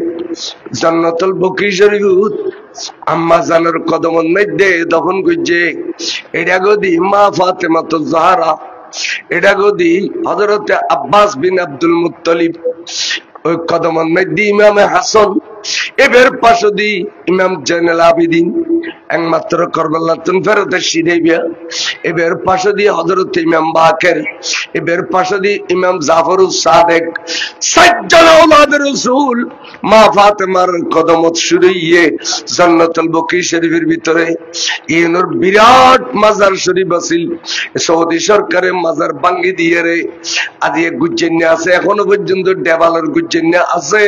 B: জান্নাতুল বকি শরীফ আম্মা জানের কদমের মধ্যে দফন করছে। এটা গদি মা ফাতেমাতুজ জাহরা, এটা গদি হযরতে আব্বাস বিন আব্দুল মুত্তালিব। ওই কদমের মধ্যে ইমামে হাসান, এবার পাশে দি ইমাম জাইনুল আবিদিন একমাত্র কারবালাতুন ফেরতের সিরাইবিয়া, এবার পাশে দিয়ে হযরত ইমাম বাকের, এবার পাশে দিয়ে ইমাম জাফরুস সাদেক। সাজ্জাল আওলাদ রাসূল মা ফাতেমার কদমত শুরুইয়ে জান্নাতুল বকি শরীফের ভিতরে ইনোর বিরাট মাজার শরীফ আছিল। সৌদি সরকারের মাজার ভাঙ্গি দিয়ে রে আদিয়ে গুজ্জেন্যা আছে, এখনো পর্যন্ত দেওয়ালের গুজ্জেন্যা আছে।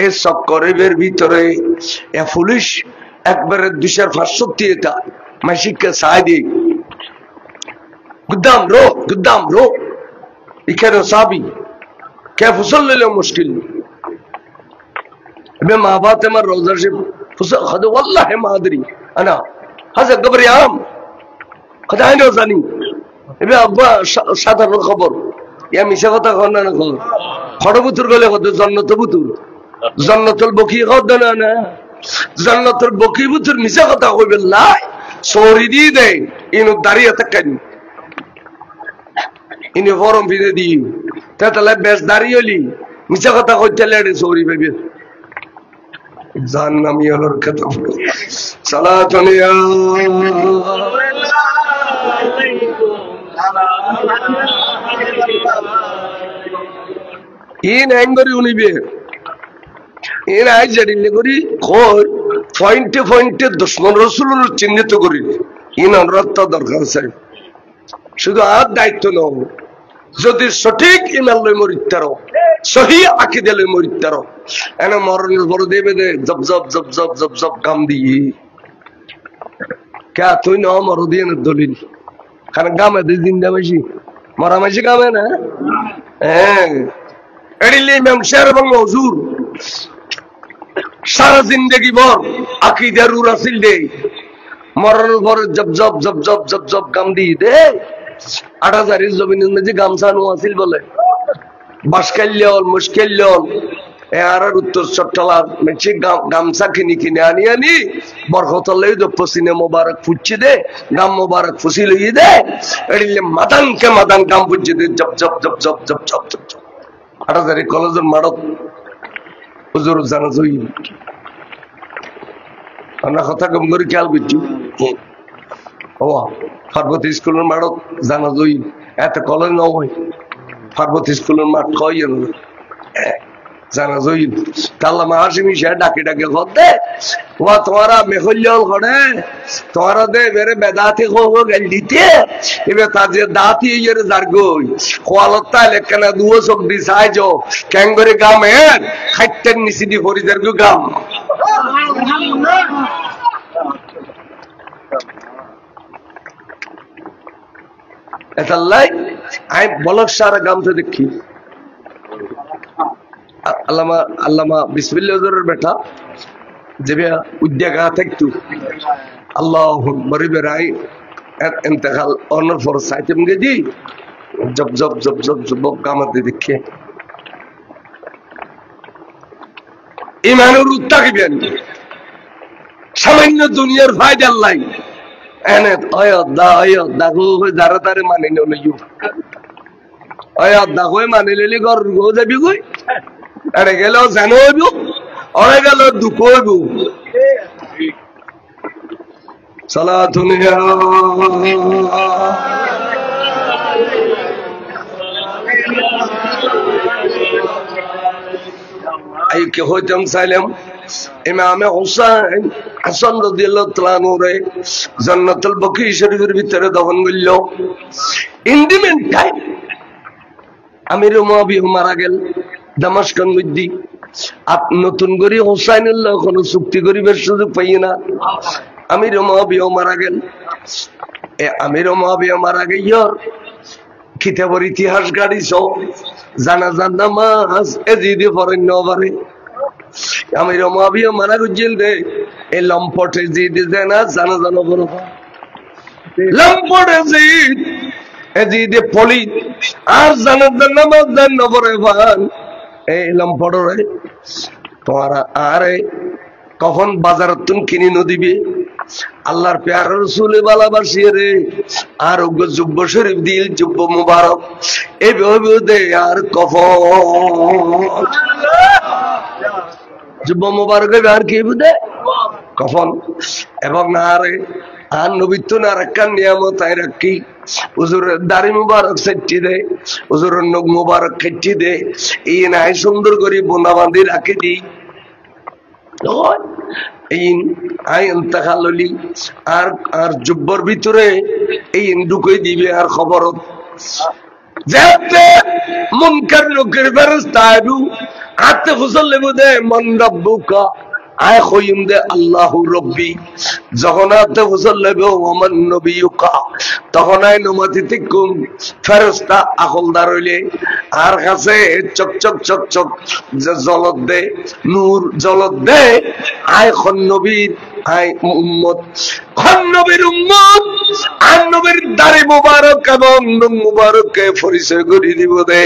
B: এই চক্করের ভিতরে এ পুলিশ একবারে 265 এটা মাসিককে সাই দিয়ে গুদ্দাম রো এখানে সাবি কে ফুসল লে মুশকিল। ابن ما فاطمه روزه شيف خذ والله ما ادري انا هذا قبر يا عم خذ عيني وزني ابن ابا সাধারণ খবর ইয়া মিশা কথা কোন না খবর খড়বুতুর গলে কত জান্নাতুল বকি কত না জান্নাতুল বকি বুতুর মিশা কথা কইবে লাই সরি দি দে ইনু দাঁড়িয়ে থাকেন ইনি ফরম ফিরে দি তাহলে বেশ দাঁড়িয়েলি মিশা কথা কইতে লেড়ে সরি ভাইবে জান্নামি আলোর কথা সালাতুন ইয়া ইন এঙ্গরি উনিবে ইন আই জড়িলে করি খোর পয়েন্টে দুশমন রাসূলুর চিহ্নিত করি ইন অনুরোধ দরকার আছে। শুধু আর দায়িত্ব নাও, যদি সঠিক ইমান লই মরিতারো, সহি আকীদা লই মরিতারো, এনে মরণের পর দেবে দে জব জব জব জব জব জব কাম দিয়ে কে তুই না মর দিয়ে না দলিল খানা গামে দিন জিন্দা বেশি মরা মাসি গামে না। হ্যাঁ এডিলে ইমাম শের এবং হুজুর সারা জিন্দেগি ভর আকীদার রাসূল দে মরণের পর জব জব জব জব জব জব কাম দিয়ে দে। 8000 জমিনের মধ্যে গামছানো আসিল বলে বাসকাল্যল মুশকিল্যল আর উত্তর চট্টলার মেচে গামছা কিনে আনি বরকতলে পসিনে মোবারক ফুচি দে গাম মোবারক ফুসি লইয়ে দে এডিলে মাদান গাম ফুচি দে জব জব জব জব জব জব জব 8000 কলেজের মাড়ত হুজুর জানা জই আমরা কথা কম করে খেয়াল করছি। ও পার্বতী স্কুলের মাঠত জানা জই এত কলেজ নয়, পার্বতী স্কুলের মাঠ কই জানা জই তাল্লা মাহাসিমি সে ডাকে দে ওয়া তোমারা মেখল্যল করে তোমারা দে বেরে বেদাতি খো গেল দিতে এবে তাজে দাতি ইয়ের জারগই খোয়ালতা লেখানা দুও চোখ দি সাইজো ক্যাঙ্গরে গামে খাইতেন নিচি দি ফরিদার গো গাম এতাল্লাই আই বলক সারা গামতে দেখি আল্লামা বিসমিল্লাহ হুজুরের বেটা যেবে উদ্যোগা থাকতো আল্লাহু আকবার বেরাই ইন্তেকাল অনর ফর সাইতেম গেদি জব জব জব জব জব গামতে দেখে ইমানের উত্তাকিবেন সামান্য দুনিয়ার ফায়দা আল্লাহ এনে অয়োধ্যা গো যারা তারে মানে নিও অয়োধ্যা গো মানে লিলি ঘর গো যাবি গই আরে গেল জানো হইব অরে গেল দুঃখ হইব সালাতুন ইয়া আই কে হইতাম সাইলাম ইমামে হুসাইন হাসান রাদিয়াল্লাহু তাআলা নূরে জান্নাতুল বকি শরীফের ভিতরে দফন হইল। ইন দি মিন টাইম আমির মুআবিয়া মারা গেল দামাশকের মধ্যে। নতুন করে হুসাইনুল্লাহ কোন চুক্তি করিবার সুযোগ পাই না, আমির মুআবিয়া মারা গেল। আমির মুআবিয়া মারা গিয়ার কিতাবের ইতিহাস গাড়িছ জানাজার নামাজ এজিদে পড়েন নবারে। আমির মুআবিয়া মারা গিয়েছিল দে এই লম্পট এজিদে জানা জানাজা নবর লম্পট এজিদে পলি আর জানাজার নামাজ জান নবরে ভান এই লম্পটরে তোমারা আরে কখন বাজারত তুমি কিনে নদিবে আল্লাহর প্যার রসুল ভালোবাসি রে আর জুব্ব শরীফ দিল জুব্ব মুবারক এই দে আর কফন জুব্ব মুবারক আর কি বুঝে কফন এবং না রে আর নবীত্ব না রাখার নিয়ামত আয় রাখি হুজুরের দাড়ি মুবারক সেটি দে হুজুরের নখ মুবারক খেটি দে এই নাই সুন্দর করে বোনা বাঁধি রাখে দি আর জুব্বর ভিতরে এই ঢুকে দিবে আর খবর মুনকার লোকের ফেরেশতা আইবু আতে ফুসল লেবু দে মান রাব্বুকা আয় কইম দে আল্লাহু রব্বি যখন আতে ফুসল লেবু ওমান নবিয়ুকা তখন আই নমাতিতে কোন ফেরেশতা আকলদার হইলে আর কাছে চক চক চক চক জলত দে নূর জলত দে আয় খন নবীর আয় উম্মত খন নবীর উম্মত আর নবীর দাড়ি মুবারক এবং নখ মুবারককে পরিচয় করে দিব দে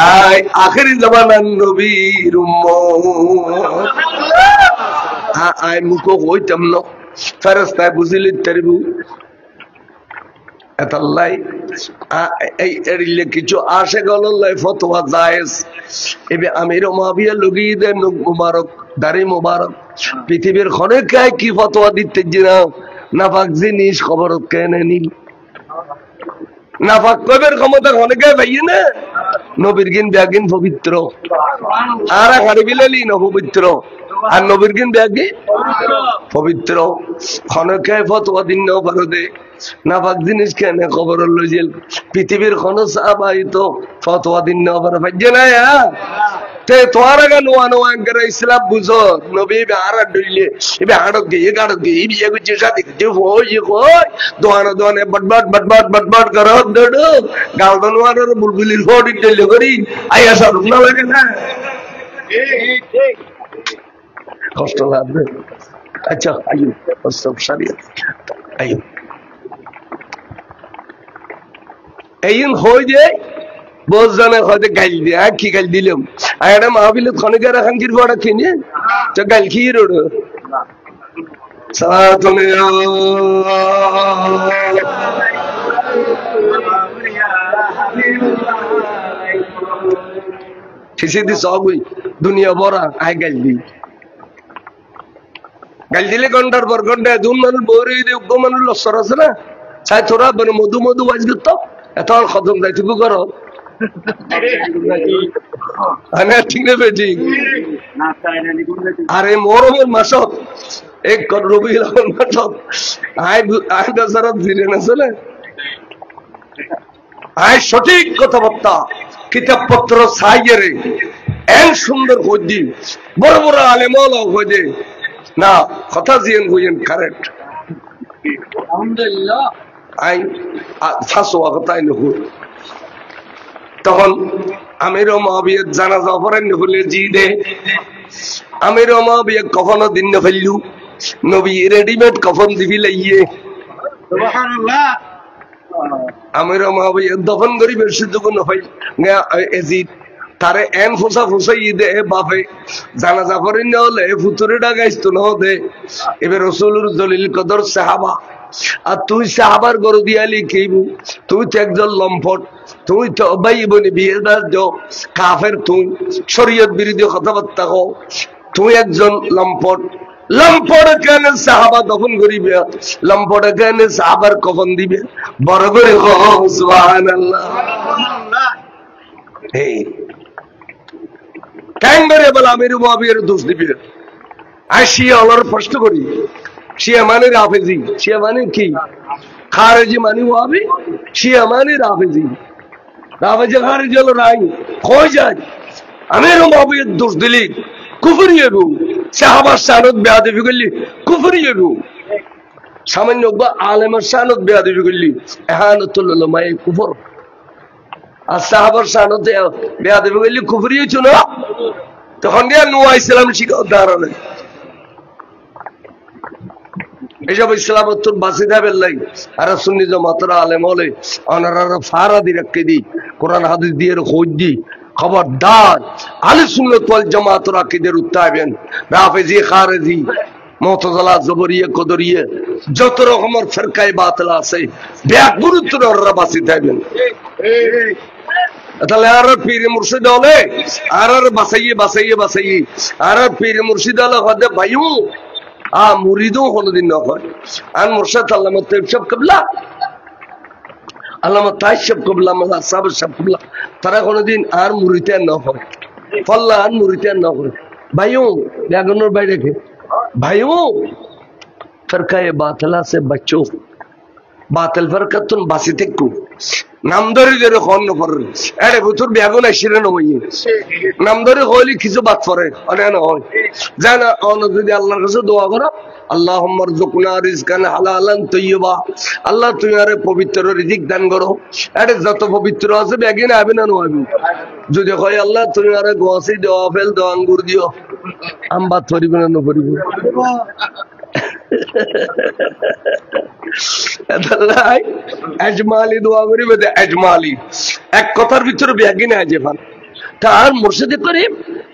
B: আয় আখেরি জামানার নবীর উম্মত আয় মুখো হইতাম না ফেরেশতায় বুঝিলি তারিবু এতাল্লাই এই এরিলে কিছু আসে গল্লাই ফতোয়া জায়েজ এবে আমির মুআবিয়া লগি দে নখ মুবারক দাড়ি মুবারক পৃথিবীর খনেকায় কি ফতোয়া দিতে জিনা নাফাক জিনিস খবর কেনে নি নাফাক কবের ক্ষমতা খনেকায় ভাইয়ে না নবীর গিন ব্যাগিন পবিত্র আর হাড়ি বিলালি না পবিত্র আর নবীর গিন ব্যাগে পবিত্র খনেকায় ফতোয়া দিন না পারদে নাফাক জিনিস কেন খবর লইছিল পৃথিবীর কোন সাহাবাই তো ফতোয়া দিন না পারে ভাইয়ে না তে তোরা গানো আনোয়াঙ্গের ইসলাম বুঝো নবী আর ডইলে এবে আড়ক গিয়ে গাড়ক গিয়ে বিয়ে করছে সাথে যে হই কই দোয়ানো দোয়ানে বটবট বটবট বটবট করো দড়ো গাল দনোয়ারের বুলবুলির ফড়ি ডলে করি আইয়া সব না লাগে না কষ্ট লাগবে আচ্ছা আইও সব সারিয়া আইও এইন হই যে বোঝানে হয়তো গাইল দিয়ে কি গাইল দিলাম আর একটা মাহবিল খনিকার এখন কি বড় কিনে তো গাইল কি রোড দুনিয়া বড় আয় গাইল দি গাইল দিলে ঘন্টার পর ঘন্টা দুন মানুষ বৌরে উগ্র মানুষ লস্কর আছে না চাই তোরা মধু মধু বাজ করতো এত খতম যাইটুকু করো আরে মরমের মাসত এক রবি মাসত আয় বেচারত জিরে না চলে আয় সঠিক কথাবার্তা কিতাব পত্র সাইয়েরে এন সুন্দর হইদি বড় বড় আলেমল হইদে না কথা জিয়েন হইয়েন কারেক্ট আলহামদুলিল্লাহ আই ফাঁসো কথাই নহুর তখন আমির মুআবিয়া জানাজা পড়েন হলে জি দে আমির মুআবিয়া কফনও দিন ফেললু নবী রেডিমেড কফন দিবি লাইয়ে সুবহানাল্লাহ আমির মুআবিয়া দফন গরিবের সুযোগ নফাই এজিদ তারে এন ফুসা ফুসাই দে বাপে জানাজা পড়েন হলে ফুতুরে ডাগাইতো না দে এবার রাসূলুর জলিল কদর সাহাবা আর তুই সাহাবার গরু দিয়ালি খেইবু তুই তো একজন লম্পট তুই তো ভাই বোনে বিয়ে কাফের তুই শরীয়ত বিরোধী কথাবার্তা কো তুই একজন লম্পট লম্পট কেন সাহাবা দফন করিবে লম্পট কেন সাহাবার কফন দিবে বড় করে সুবহানাল্লাহ এই কেন করে বলে আমির মুআবিয়ার দোষ দিবে আসিয়া আল্লাহর প্রশ্ন করি শিয়া মানে রাফেজি শিয়া মানে কি খারেজি মানে ওয়াবি শিয়া মানে রাফেজি রাফেজি খারেজি হলো নাই কই যায় আমির মুআবিয়ার দোষ দিলি কুফরি হইব সাহাবার শানত বেয়াদবি করলি কুফরি হইব সামান্য আলেমের শানত বেয়াদবি করলি এহানতুল উলামায়ে কুফর, আর সাহাবার শানতে বেয়াদবি করলি কুফরি হইছো না। তখন দিয়া নোয়া ইসলাম শিখাও দাঁড়ালে এসব ইসলামত্তর বাঁচি যাবেন লাই। আর সুন্নি জামাতের আলেম হলে অনারা ফারা দি রাখতে দি, কোরআন হাদিস দিয়ে খোঁজ দি। খবরদার আহলে সুন্নাত ওয়াল জামাতের আকীদার উত্তাবেন রাফেজি, খারেজি, মুতাজিলা, জবরিয়া, কদরিয়া, যত রকমের ফিরকায়ে বাতিল আছে বেগুরুত্ব ওরা বাঁচি যাবেন। তাহলে আর পীর মুর্শিদ হলে আর বাঁচাইয়ে বাঁচাইয়ে বাঁচাইয়ে আর পীর মুর্শিদ হলে হদে ভাইও মুরিদও কোনদিন না হয়। আর মুর্শিদ আল্লামা তাইব সাহেব কিবলা, আল্লামা তাইব সাহেব কিবলা, মাযহাব সাহেব কিবলা, তারা কোনদিন আর মুরিদ না হয়, ফল্লা আর মুরিদ না হয়। ভাইও বেগুনের বাইরে কে ভাইও ফিরকায়ে বাতিলা সে বাঁচো, বাতিল ফিরকাতুন বাঁচি থেকো। নামদারি ধরে খন্ন করে এরে ভিতর বেগুন আসিরে নয়, নামদারি হইলে কিছু বাদ পড়ে অনেক হয় যায় না। যদি আল্লাহর কাছে দোয়া করো, আল্লাহুম্মা রযুকনা রিজকান হালালান তাইয়্যিবা, আল্লাহ তুমি আরে পবিত্র রিজিক দান করো। এরে যত পবিত্র আছে বেগিন আবে না নয়। যদি হয় আল্লাহ তুমি আরে গোয়াসি দেওয়া, আপেল দেওয়া, আঙ্গুর দিও, আম বাদ পড়িব না নপড়িব। এজমালি দোয়া করিবে, এজমালি এক কথার ভিতরে ব্যাগিন আছে ফান তার মুর্শিদে করে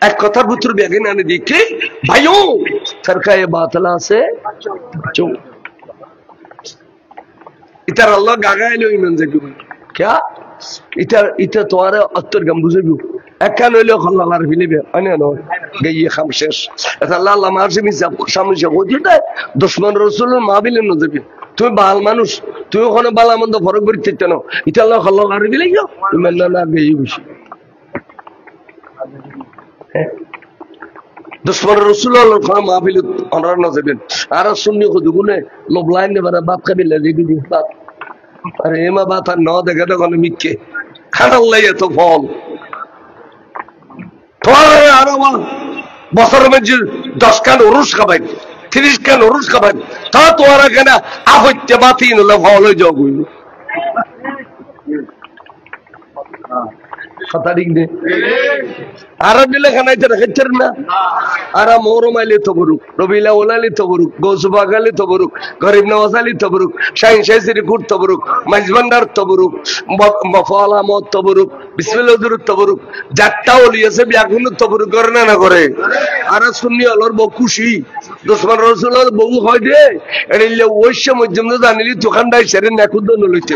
B: এক কথার ভিতরে ব্যাগিন আনে দেখে ভাইও ফিরকায়ে বাতিল আছে চো ইতার আল্লাহ গাগাইলো ইমান যাবি क्या ইতা তোয়ারে অত্তর গাম বুঝাইবো একান হইলো খল্লালার ফিলিবে আনে ন গিয়ে খাম শেষ। এটা আল্লাহ আল্লাহ মারছে মিছা সামনে সে হইতে দেয় দুশমন রাসূলের মাহফিলে ন যাবি। তুমি বাল মানুষ, তুই ওখানে বালা মন্দ ফরক করি চিন্তা না, এটা আল্লাহ খল্লালার ফিলে গিয়ে তুমি না গিয়ে বসে দুশমন রাসূলের মাহফিলে অনার ন যাবেন। আর সুন্নি খুদগুনে লবলাইন নেবারে বাপ কাবিলা দিবি দি বাপ আরে এমা বাত আর ন দেখে তো কোনো মিথ্যে খানাল্লাই এত ফল তোমার আরো বছরের মধ্যে 10 খান উরুস খাবাই, 30 খান উরুস খাবাই, তা তোমার এখানে আহত্যে বাতি নলে ফল হয়ে যাও বই কথা ঠিক নেই। আর দিলে খানাইতে রেখেছেন না, আর মৌরমাইলে তো বরুক, রবিলা ওলালি তো বরুক, গৌসুবাগালি তো বরুক, গরিব নওয়াজালি তো বরুক, শাহিন শাহসিরি কুট তো বরুক, মাইজবান্ডার তো বরুক, মফাল আহমদ তো বরুক, বিসমিল্লাহ তো বরুক, যারটা ওলিয়েছে ব্যাগুন তো বরুক করে না করে। আর সুন্নি আলোর বউ খুশি দুশমন রাসূলের বউ হয় দে এড়িলে ওইসে মধ্যম জানিলি দোকানদার সেরে নাকুদ নলইতে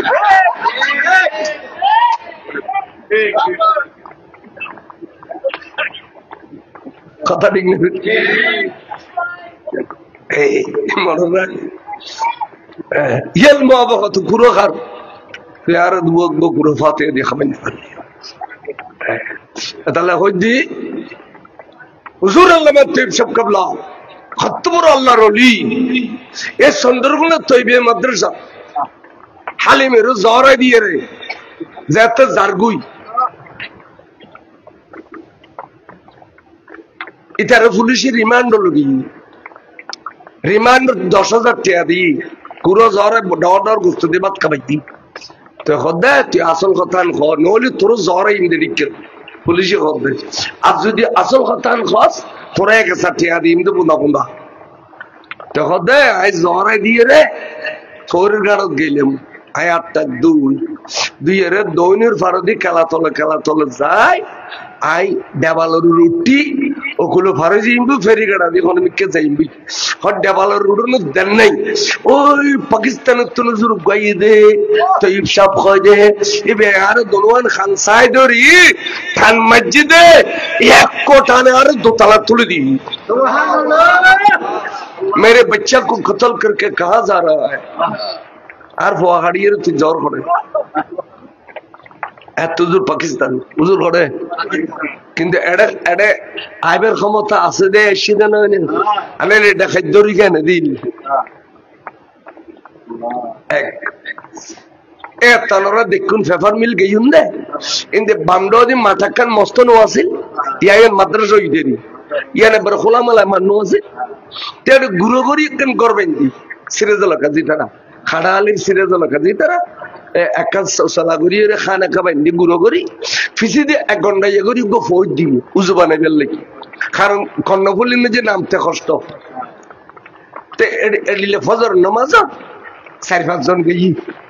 B: কথা ঠিক নেই। মনে রাখ ইয়েল মহাবত গুরু খার আর গুরু ফাতে দেখাবেন তাহলে হইদি হুজুর আল্লামা তাইব সাহেব কিবলা কত বড় আল্লাহর ওলি। এই সুন্দরবনের তৈবে মাদ্রাসা হালিমের জহরা দিয়ে রে যাতে জারগুই ইতার পুলিশের রিমান্ড লগি রিমান্ড 10,000 টাকা দিই পুরো জ্বরে ডর গুস্ত দিয়ে ভাত খাবাইতি তো হদে তুই আসল কথা খ নহলে তোর জ্বরে ইমদে দিকে পুলিশে হদে। আর যদি আসল কথা খস তোরা 1,000 টাকা দিই ইমদে বুনা বুনা তো হদে আই জ্বরে দিয়ে রে তোর গাড়ত গেলাম আই 8টা 2 এর দৈনের ফারদি খেলা তলে যায় আই দেবালর রুটি ওগুলো ফারজি ইমবু ফেরি গাড়া দিয়ে কোনো মিকে যাইবি হট দেবালর রুটন দেন নাই ওই পাকিস্তানের তো নজর গাইয়ে দে তো ইবসাব কয় দে এবে আর দলওয়ান খান সাইদরি থান মসজিদে এক কোটানে আর দোতলা তুলে दी সুবহানাল্লাহ। मेरे बच्चा को कत्ल करके कहा जा रहा है আর ফোয়াড়িয়ের তুই জ্বর করে এত দূর পাকিস্তান হুজুর করে কিন্তু এডে আইবের ক্ষমতা আছে দে এসে না আনে এটা খাদ্যরি কেন দিন এক এ তানরা দেখুন ফেফার মিল গইউন দে ইনদে বামডোদি মাথাকান মস্ত নো আছিল ইয়ান মাদ্রাসা ইদেরি ইয়ানে বড় খোলামালা মানো আছে তের গুরুগরি কেন করবেন দি সিরাজুল্লাহ জিতারা খাড়া আলীর সিরাজুল্লাহ জিতারা একা সালা করি খানা খাবাই গুঁড়ো করি ফিসি দিয়ে 1 ঘন্টা ইয়ে করি ফৌজ দিব উজু বানাই ফেললে কি কারণ কর্ণফুলির যে নামতে কষ্ট এলিলে ফজর নামাজ 4-5 জন গেই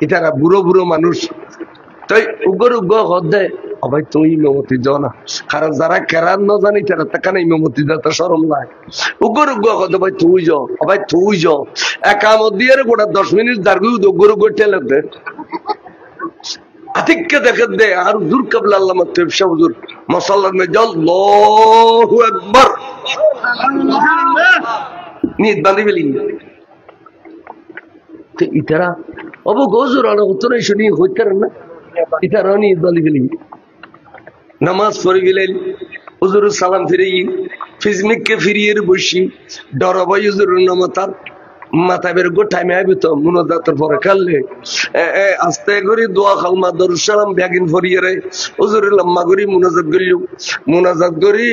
B: ইতারা বুড়ো বুড়ো মানুষ তাই উগর দেয় অবাই তুই ইমামতি যাও না কারণ যারা কেরান ন জানি তারা তাকানে ইমামতি দিতে শরম লাগে উগর হদে ভাই তুই যাও অবাই তুই যাও একামত দিয়ে গোটা 10 মিনিট দাঁড়িয়ে উগর ঠেলে দে আতিককে দেখে দে আর হুজুর কাবলা আল্লামা তৈয়ব শাহ হুজুর মাশাআল্লাহ মে যাও আল্লাহু আকবার নিয়ত বাঁধি ফেলি তো ইতারা অব গজুর আলো হতো না শুনি হইতে না ইতারা নিয়ত বাঁধি ফেলি নামাজ পড়ে গেলেন হুজুর সালাম ফিরে ফিজমিককে ফিরিয়ে বসি ডরাবাই হুজুর নামাতার মাথা বের গো টাইমে আইবি তো মুনাজাতের পরে কাললে আস্তে করে দোয়া খালমা দরুদ সালাম ব্যাগিন ফরিয়ে রে হুজুরের লম্মা করি মুনাজাত করি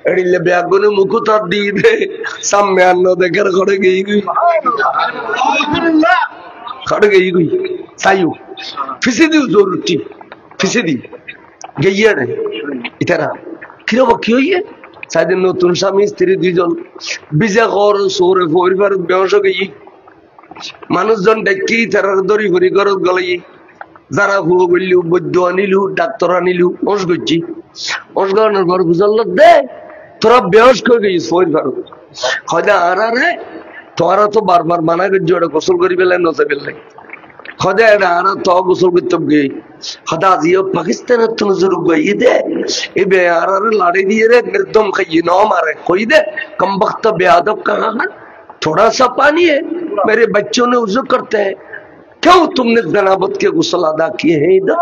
B: এড়িলে ব্যাগনে মুকুতার দিয়ে দে সামনে আন্ন দেখার ঘরে গেই গই ঘরে গেই গই সাইও ফিসে দিও জরুরি ফিসে দি গইয়া রে ইতারা কিরব কি হইয়ে সাইদের নতুন স্বামী স্ত্রী 2 জন বিজা ঘর সৌরে পরিবার ব্যবসা গই মানুষজন দেখি তারা দড়ি ভরি গরজ গলাই যারা হুয়া বললু বৈদ্য আনিলু ডাক্তার আনিলু ওষ করছি ওষ গানের ঘর বুঝাল দে তোরা বেহস করে গেছিস পরিবার হয়তো আর রে তোরা তো বারবার মানা করছি ওটা গোসল করি পেলেন নচে পেলে হদে আর তো গোসল করতে গিয়ে হদা আজিও পাকিস্তানের তো নজর গই দে এ বে আর লাড়ি দিয়ে রে একদম খাইয়ে ন মারে কই দे कम वक्त बेअदब कहाँ है थोड़ा सा पानी है मेरे बच्चों ने उज़ू करते हैं क्यों तुमने जनाबत के गुस्ल अदा किए हैं इधर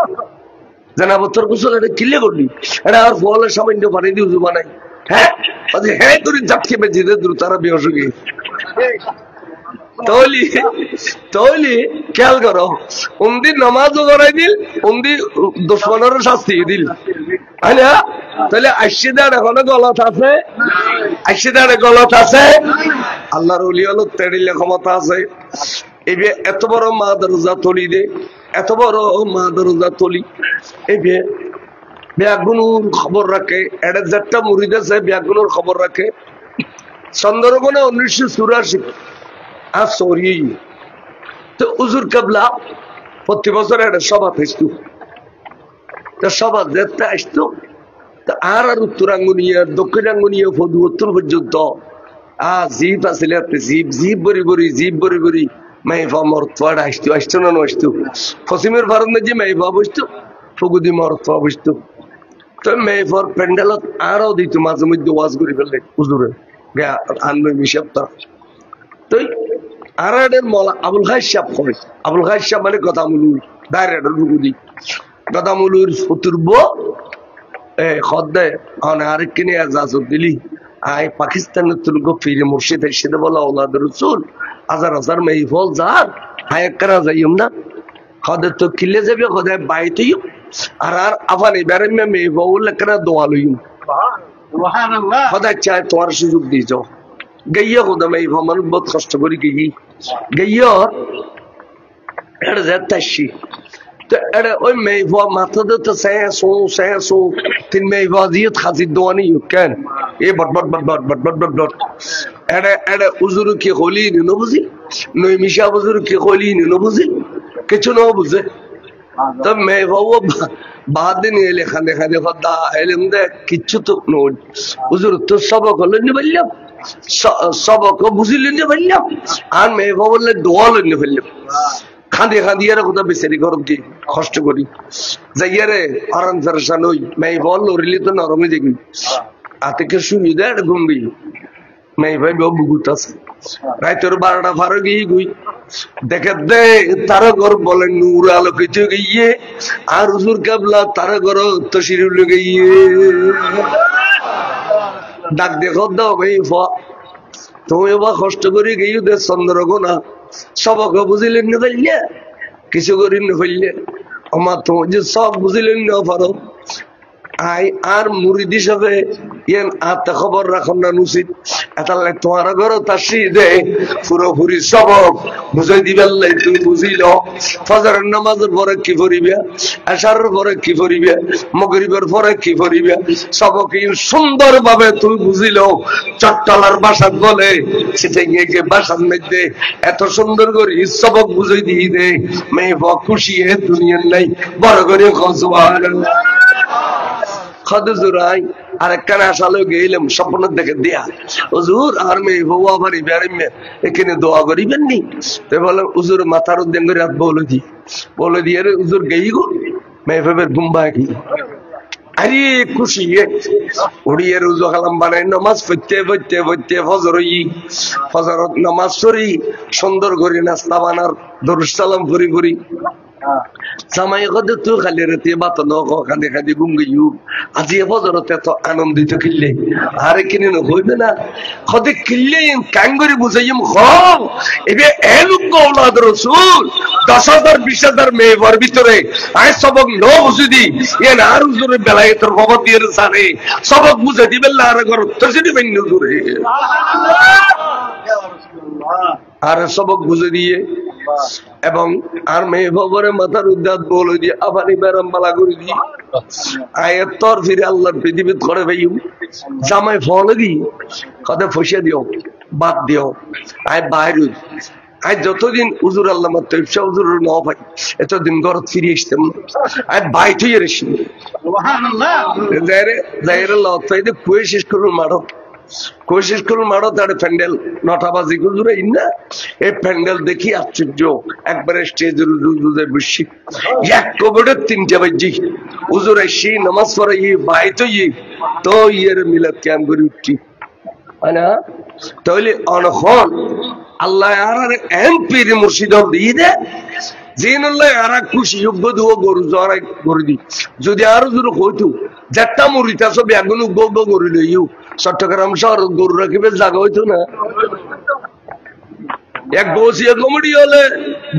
B: जनाबतर गुस्ल এটা কিলে করলি এটা আর ফলে সামান্য পানি দিয়ে উযু বানাই হ্যাঁ আরে হ্যাঁ তুই ঝটকে বেজে দে দ্রুত তারা বেহোশ হয়ে গেছে তৈলি খেয়াল করো উন্দি নামাজও করাই দিল উন্দি দুশ্মনেরও শাস্তি দিল না তাহলে আশিদার এখনো গলত আছে আল্লাহর ওলি হলো তেড়িলে ক্ষমতা আছে এই এত বড় মা দরজা তলি দে এত বড় মা দরজা তলি এই ব্যাগুনুর খবর রাখে এটা যেটা মুরিদ আছে ব্যাগুনুর খবর রাখে চন্দ্রকোনা 1984 আর সরি তো হুজুর কাবলা প্রতি বছর একটা সভা থাকতো তো সভা যেতে আসতো আর উত্তরাঙ্গুনিয়া দক্ষিণাঙ্গুনিয়া ফদু উত্তর পর্যন্ত জিপ আসলে জিপ বরি বরি মাইফা মরতোয়াটা আসতো না আসতো পশ্চিমের ভারত যে মাইফা বসতো ফগুদি মরতোয়া বসতো তো মাইফার প্যান্ডেলত আরও দিত মাঝে মধ্যে ওয়াজ করে ফেললে হুজুরে আনবই মিশাবতা তো আর মলা আবুল খাইর সাহেব কবে আবুল খাইর সাহেব মানে গদামুলুর ডাইরেক্টর ফগুদি গদামুলুর ফুতুরব খদ্দে আরেক কিনে এজাজত দিলি আয় পাকিস্তানের তুলগো ফিরে মুর্শিদ এসে বলা ওলাদ রসুল হাজার মেহফল যার হায় করা যাইম না খদের তো কিলে যাবে খদায় বাইতেই আর আফানি বেড়ে মেহফল কেনা দোয়া লইম খদায় চায় তোমার সুযোগ দিয়ে যাও গইয়া খোদা মেহফল মানুষ বহুত কষ্ট করি গিয়ে গইয়া এটা যাচ্ছি তো এটা ওই মেহফা মাথা দিতে সে তিন মেহফা দিয়ে খাসির দোয়ানি কেন এ বট এটা উজুর কি হলি ন বুঝি নই মিশা উজুর কি হলি ন বুঝি কিছু ন বুঝে তো মেহফা ও বাদ দিন এলে খানে খদা এলেম দে কিচ্ছু তো নই উজুর তো সবক হলো নি বললাম সবক বুঝিলি নি বললাম আর মেহফা বললে দোয়া লইনি ফেললাম খাঁদে আর কোথা বেচারি গরম দিয়ে কষ্ট করি যাইয়ারে আরাম ফেরসান ওই মেয়ে বল লড়িলে তো নরমে দেখবি হাতে কে শুনি দেয় ঘুমবি মেয়ে ভাই বহু বুগুত আছে রাইতের 12টা ফারো গিয়ে গুই দেখে দে তারা ঘর বলেন নূর আলোকিত গিয়ে আর হুজুর কাবলা তারা ঘর তশরিফ গিয়ে ডাক দেখো দাও ভাই তুমি এবার কষ্ট করে গিয়ে দে চন্দ্রকোনা সবক বুঝিলেন না ফেললে কিছু করি না ফেললে আমার তো যে সব বুঝিলেন না পারো আই আর মুরিদ হিসাবে ইয়ান আত্মা খবর রাখন না উচিত। এতালে তোমার ঘরও তাসি দে পুরোপুরি সবক বুঝাই দিবার লাই তুমি বুঝিল। ফজরের নামাজের পরে কি পড়িবে, আশারের পরে কি পড়িবে, মাগরিবের পরে কি পড়িবে, সবক সুন্দর ভাবে তুমি বুঝিল। চট্টলার বাসাত বলে সেটা গিয়ে বাসার মধ্যে এত সুন্দর করে সবক বুঝাই দিয়ে দে মেয়ে খুশি হে দুনিয়ার নাই বড় করে খদুজুরাই আরেকখানে আসালো গেলাম স্বপ্ন দেখে দিয়া হুজুর আর মেয়ে বউ আবার এখানে দোয়া করিবেন নি? তো বলে হুজুর মাথার উদ্যান করে হাত বলে দিয়ে রে হুজুর গেই গো মেয়ে ভেবের গুম্বায় কি আরে খুশি উড়িয়ে রুজু কালাম বানাই নামাজ পড়তে ফজরত নামাজ পড়ি সুন্দর করে নাস্তা বানার দরুদ সালাম করি জামাই কদে তুই খালি রাতে বাত নখানে খালি গুঙ্গিউ আজি ফজরতে এত আনন্দিত কিনলে আরে কিনে হইবে না কদে কিনলে কাঙ্গরি বুঝাইম হ এবে এলুক আওলাদ রাসূল 10,000 20,000 মেয়ের ভিতরে আয় সবক ন বুঝি দি এন আর হুজুরের বেলায় তোর খবর দিয়ে সারে সবক বুঝে দিবেন না আর ঘর তসিদি বেন হুজুরে আর সবক বুঝে দিয়ে এবং আর মেয়ে খবরে মাথার উদ্যাত বলে দিয়ে আবার বেরাম বালা করে দিয়ে আয়ের তর ফিরে আল্লাহর পৃথিবীত করে ভাইউ জামাই ফলে দি কদে ফসিয়ে দিও বাদ দিও আয় বাইর আজ যতদিন হুজুর আল্লাহ তৈফা হুজুর ন ভাই এতদিন ঘর ফিরে আসতাম আজ ভাই তুই এসি কুয়ে শেষ করুন মারো কোশিশ করুন মারো তার প্যান্ডেল 9টা বাজে হুজুরে না এই প্যান্ডেল দেখি আশ্চর্য একবারে স্টেজের বসি এক কবরে 3টা বাজি হুজুর এসে নামাজ পড়ে ভাই তো ইয়ের মিলাদ ক্যাম্প করে উঠছি না তাহলে অনখন আল্লাহ আর এমপির মুর্শিদ দিয়ে দে জিনুল্লাহ আর খুশি যোগ্য দুও গরু জরাই করে দি যদি আরো জোর হইতো যেটা মরিতা সব এখন উগ্র গরু লইও চট্টগ্রাম শহর গরু রাখিবে জায়গা হইতো না এক বসিয়া কমিটি হলে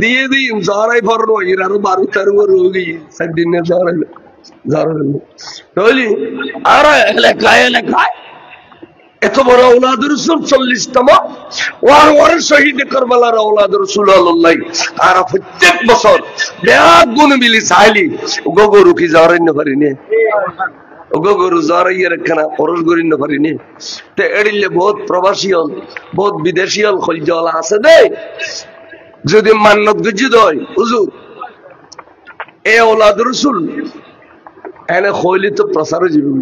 B: দিয়ে দিন জরাই ফরনো এর আরো 12-13 রোগী 7 দিনে জরাই তাহলে আর এলাকায় এত বড় আওলাদ রাসূল 40তম ওয়ার শহীদ কারবালার আওলাদ রাসূল আল্লাহ আর প্রত্যেক বছর ব্যাগ গুণ মিলি চাইলি গগরু কি জারাইন পারিনি গগরু জারাইয়ের খানা খরচ করিন পারিনি তে এড়িলে বহুত প্রবাসী হল বহুত বিদেশী হল খলজল আছে দে যদি মান্নত গজি দয় হুজুর এই আওলাদ রাসূল এনে খইলি তো প্রচার জীবন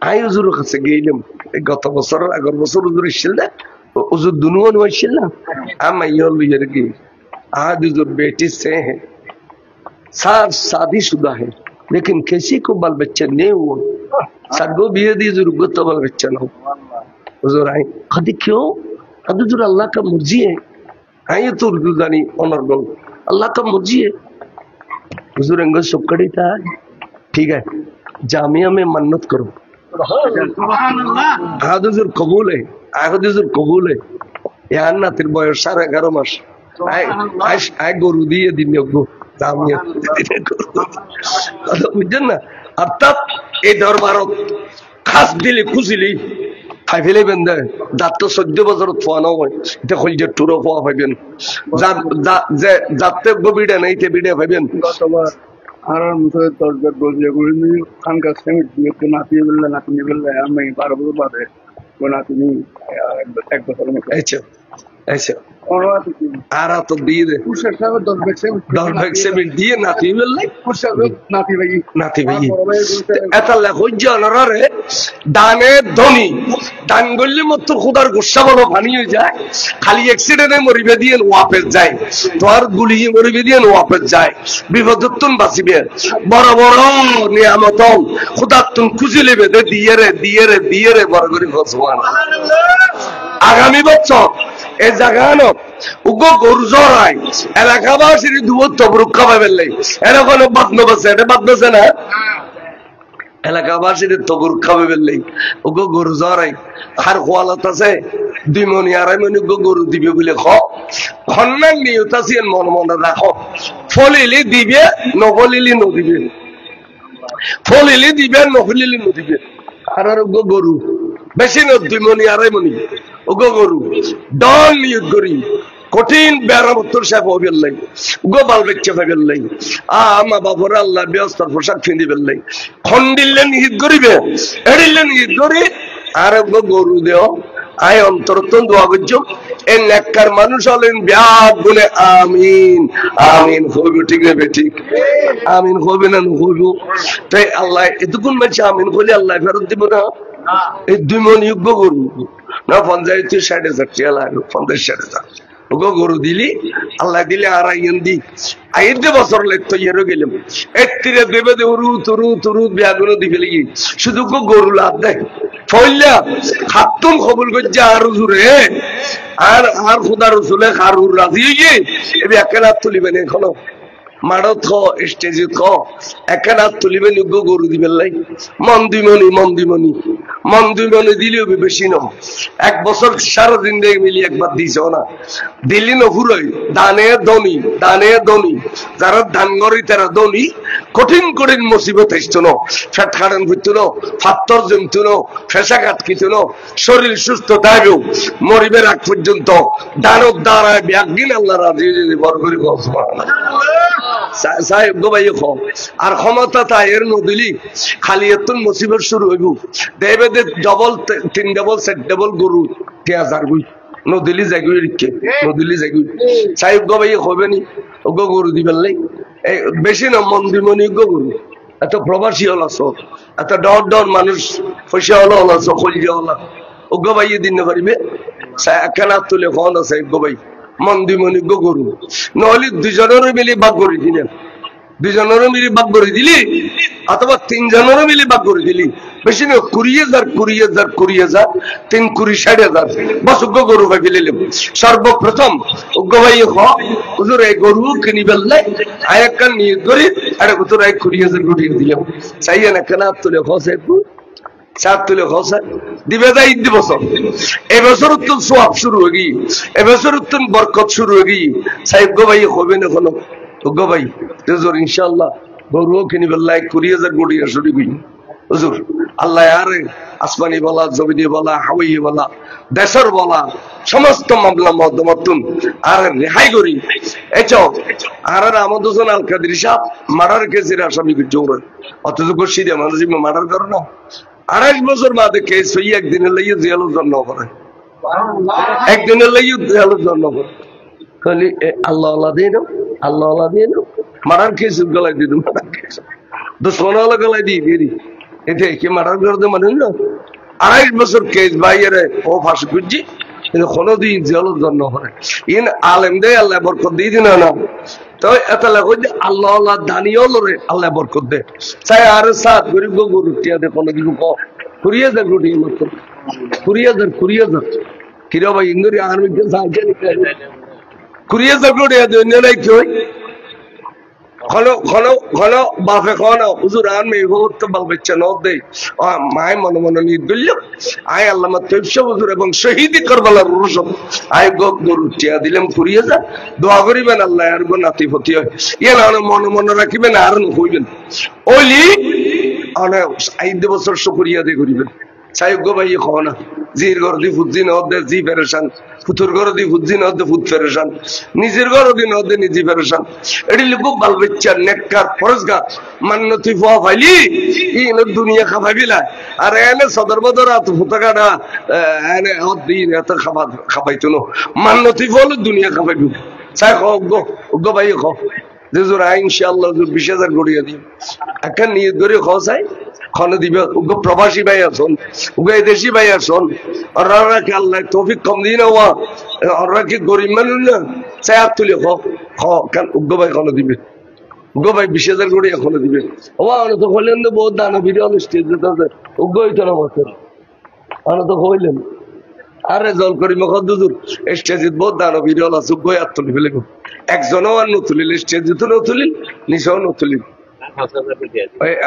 B: আই হুজুর কাছে গেলাম গত বছর আগের বছর হুজুর এসেছিল না হুজুর দুনুয়ান হয়েছিল না আমি ইয়ে কি आज হুজুর बेटी से है सार शादी शुदा है लेकिन किसी को बाल बच्चा नहीं हुआ सबको बिये दी जरूरत तो बाल बच्चा ना हो হুজুর आए कभी क्यों अब হুজুर अल्लाह का मर्जी है आइए तो उर्दू जानी ऑनर गो अल्लाह का मर्जी है হুজুর अंग सुकड़ी था ठीक है जामिया में मन्नत करो আহাদুজুর কবুল আহাদুজুর কবুল ইয়ার নাতির বয়স 11.5 মাস আই গরু দিয়ে দিন জামিয়া বুঝছেন না অর্থাৎ এই দরবারত খাস দিলে খুশিলি খাই ফেলে বেন্দে যার তো 14 বছর ফোয়ানো হয় এটা খলজের টুরো ফোয়া পাইবেন যাতে বিড়ে নাই তে বিড়ে পাইবেন
A: আর মুসে দরজা দরজা করে নিয়ে খানকা সেমিট দিয়ে তো নাতিয়ে বললে নাতিনি বললে আমি 12 বছর বাদে নাতিনি এক বছর মতো
B: আচ্ছা আর তো দিয়ে দে দরবেক সেমিট দিয়ে নাতি বললে নাতি ভাই এটা লেখো জানারে দানে ধনী দান করলে মত খুদার গোসা বলো পানি হয়ে যায় খালি অ্যাক্সিডেন্টে মরিবে দিয়ে ওয়াপেস যায় তোর গুলি মরিবে দিয়ে ওয়াপেস যায় বিপদতুন বাঁচিবে বড় বড় নিয়ামত খুদাতুন খুঁজে নেবে দিয়ে রে বড় করে সুবহানাল্লাহ আগামী বছর এই জায়গানো উগো গরু জরাই এলাকাবাসীর দুধ তবরুক খাওয়া ফেললে এরকম বাদনবাসে এটা বাদনছে না এলাকাবাসীর তবরুক খাওয়া ফেললে উগো গরু জরাই আর খোয়ালত আছে 2 মণ 2.5 মণ উগো গরু দিবে বলে খন্নান নিয়ত আছে মন মনে রাখো ফলিলি দিবে নফলিলি নদিবে ফলিলি দিবেন নফলিলি নদিবে আর গরু বেশি ন 2 মণি 2.5 মণি গরু ডল নিয়োগ করি কঠিন বেড়ামত্তর সাহেব হবেন নাই বাল বেচ্ছে পাবেন নাই মা বাবার আল্লাহ ব্যবস্থার পোশাক ফিন্দিবেন নাই খন্ডিলে নিহিত করিবে এড়িলে নিহিত করি আর গরু দেও আয় অন্তরতন দোয়া করছো এই নেককার মানুষ হলেন ব্যাগ বলে আমিন আমিন হইব ঠিক নেবে ঠিক আমিন হবে না হইব তাই আল্লাহ এতক্ষণ বলছে আমিন হলে আল্লাহ ফেরত দিব না এই 2 মণ যোগ্য গরু না 50,000 টাকা লাগলো 50,000 গরু দিলি আল্লাহ দিলে আর আইন দি 5 বছর লাগতো ইয়েরও গেলাম এত্তিরে দেবে উরু তুরু তুরু ব্যাগুলো দিবে লাগি শুধু গরু লাভ দেয় ফইলা খাতুম কবুল করছে আর জুড়ে আর খুদা রসুলে খারুর রাজি হইয়ে এবার একেলা তুলিবেন এখনো মারত খ স্টেজে খ একেলা তুলিবেন গরু দিবেন লাই মন্দিমণি দিলেও বেশি ন 1 বছর সারা দিন দেখে মিলি একবার দিছ না দিল্লি নফুরই দানে ধনী যারা ধান গড়ি তারা ধনী কঠিন কঠিন মুসিবত আসতো না ফ্যাট খাটান ফুটতো না ফাত্তর জমতো না ফেসা কাটকিত না শরীর সুস্থ থাকবেও মরিবের আগ পর্যন্ত দানত দ্বারায় ব্যাগিন আল্লাহ রাজি বর করি সাহেব গো ভাই আর ক্ষমতা তাই এর নদিলি খালি এত মুসিবত শুরু হইব দেবে ডবল 3 ডবল 7 ডবল গরু 1000 গুই নদিলি জাগুই রিকে নদিলি জাগুই সাহেব গো ভাই হবে নি গরু দিবেন লাই বেশি না মন্দিমণি গরু এত প্রবাসী হল এত ডর মানুষ পয়সা হলো খলজি হলা গো ভাই দিন পারিবে কেনা তুলে ফোন আছে গো ভাই মন্দিমণি গরু নহলে 2 জনেরও মিলি ভাগ করে দিলেন 2 জনেরও মিলি ভাগ করে দিলি অথবা 3 জনেরও মিলি ভাগ করে দিলি বেশি না 20,000 3 60,000 বস গরু ভাই ফেলিলাম সর্বপ্রথম গো ভাই হুজুর এই গরু কিনিবেন লাই আয়াকান নিয়ে করি আরে হুজুর 20,000 কোটি দিলাম চাইয়া না কেনা তুলে খসে চাপ তুলে খসা দিবে যাই বছর এবছর উত্তম সোয়াব শুরু হয়ে গিয়ে এবছর উত্তম বরকত শুরু হয়ে গিয়ে সাহেব গো ভাই হবে না কোনো গো ভাই হুজুর ইনশাআল্লাহ গরুও কিনিবেন লাই 20,000 কোটি শুরু গই হুজুর আল্লাহ আরে আসমানি বলা জমিনি বলা হাওয়াই বলা দেশের বলা সমস্ত মামলা মধ্যমতুন আর রেহাই করি এচাও আর আমাদের জন আল কাদের সাহেব মার্ডার কেসের আসামি জোর অথচ গসিদে মানুষ মার্ডার করে না 28 বছর বাদে কেস হই একদিনের লাইয়ে জেলের জন্য করে একদিনের লাইয়ে জেলের জন্য করে খালি আল্লাহ দিয়ে না মার্ডার কেস গলাই দিয়ে দিন দুশ্মন হলো গলাই দিয়ে দিই এতে কি মার্ডার করে দে মানে না 28 বছর কেস বাইরে ও ফাঁসি খুঁজছি কিন্তু কোনোদিন জেলের জন্য করে ইন আলেম দে আল্লাহ বরকত দিয়ে দিন না তো এত লাগো যে আল্লাহ দানিও লরে আল্লাহ বরকত দে চাই আর সাত গরিব গরু টিয়া দে কোনো কিছু কো 20,000 কোটি মাত্র 20,000 কিরা ভাই ইন্দুরি আর্মি কে সাহায্য নিতে 20,000 কোটি দে নাই কি হয় খলো বাপে খাওয়ানো হুজুর আর মেয়ে তো বাল বাচ্চা নদ দেয় মায় মনে মনে নিয়ে দিল আয় আল্লামা তৈফসা হুজুর এবং শহীদি করবালার রসম আয় গরু টিয়া দিলাম 20,000 দোয়া করিবেন আল্লাহ আর গো নাতি ফতি হয় ইয়ে না মনে রাখিবেন আর হইবেন ওইলি অনেক 5 বছর শুকরিয়া দিয়ে করিবেন সাহেব গো ভাই খাওয়া না জির ঘর দি ফুজি নদে জি পেরেশান ফুতুর ঘর দি ফুজি নদে ফুত পেরেশান নিজের ঘর দি নদে নিজে পেরেশান এটি লোক বাল বাচ্চা নেককার ফরজগার মান্নতি ফুয়া ফাইলি ইন দুনিয়া খাবাইবিলা আর এনে সদর বদর আত ফুতাকাটা এনে দিন এত খাবাইতো না মান্নতি ফুয়া দুনিয়া খাবাইবি চাই গো ভাই খো যেজোর ইনশাআল্লাহ 20,000 গড়িয়ে দিই একটা নিয়ে ধরে খাওয়া চাই খনে দিবে প্রবাসী ভাই আসুন দেশি ভাই আসুন ওরা কি আল্লাহ তৌফিক কম দিই না ওরা কি গরিব মানুষ না চাই হাত তুলে কেন উগ্র ভাই খনে দিবে উগ্র ভাই 20,000 কোটি এখনো দিবে তো হইলেন তো বহুত দানা ভিডিও স্টেজ উগ্র হইতো না বছর তো হইলেন আরে জল করি মখদুর স্টেজে বহুত দানা ভিডিও আছে উগ্র হাত তুলি ফেলে একজনও আর নতুলিল স্টেজে তো নতুলিল নিচেও নতুলিল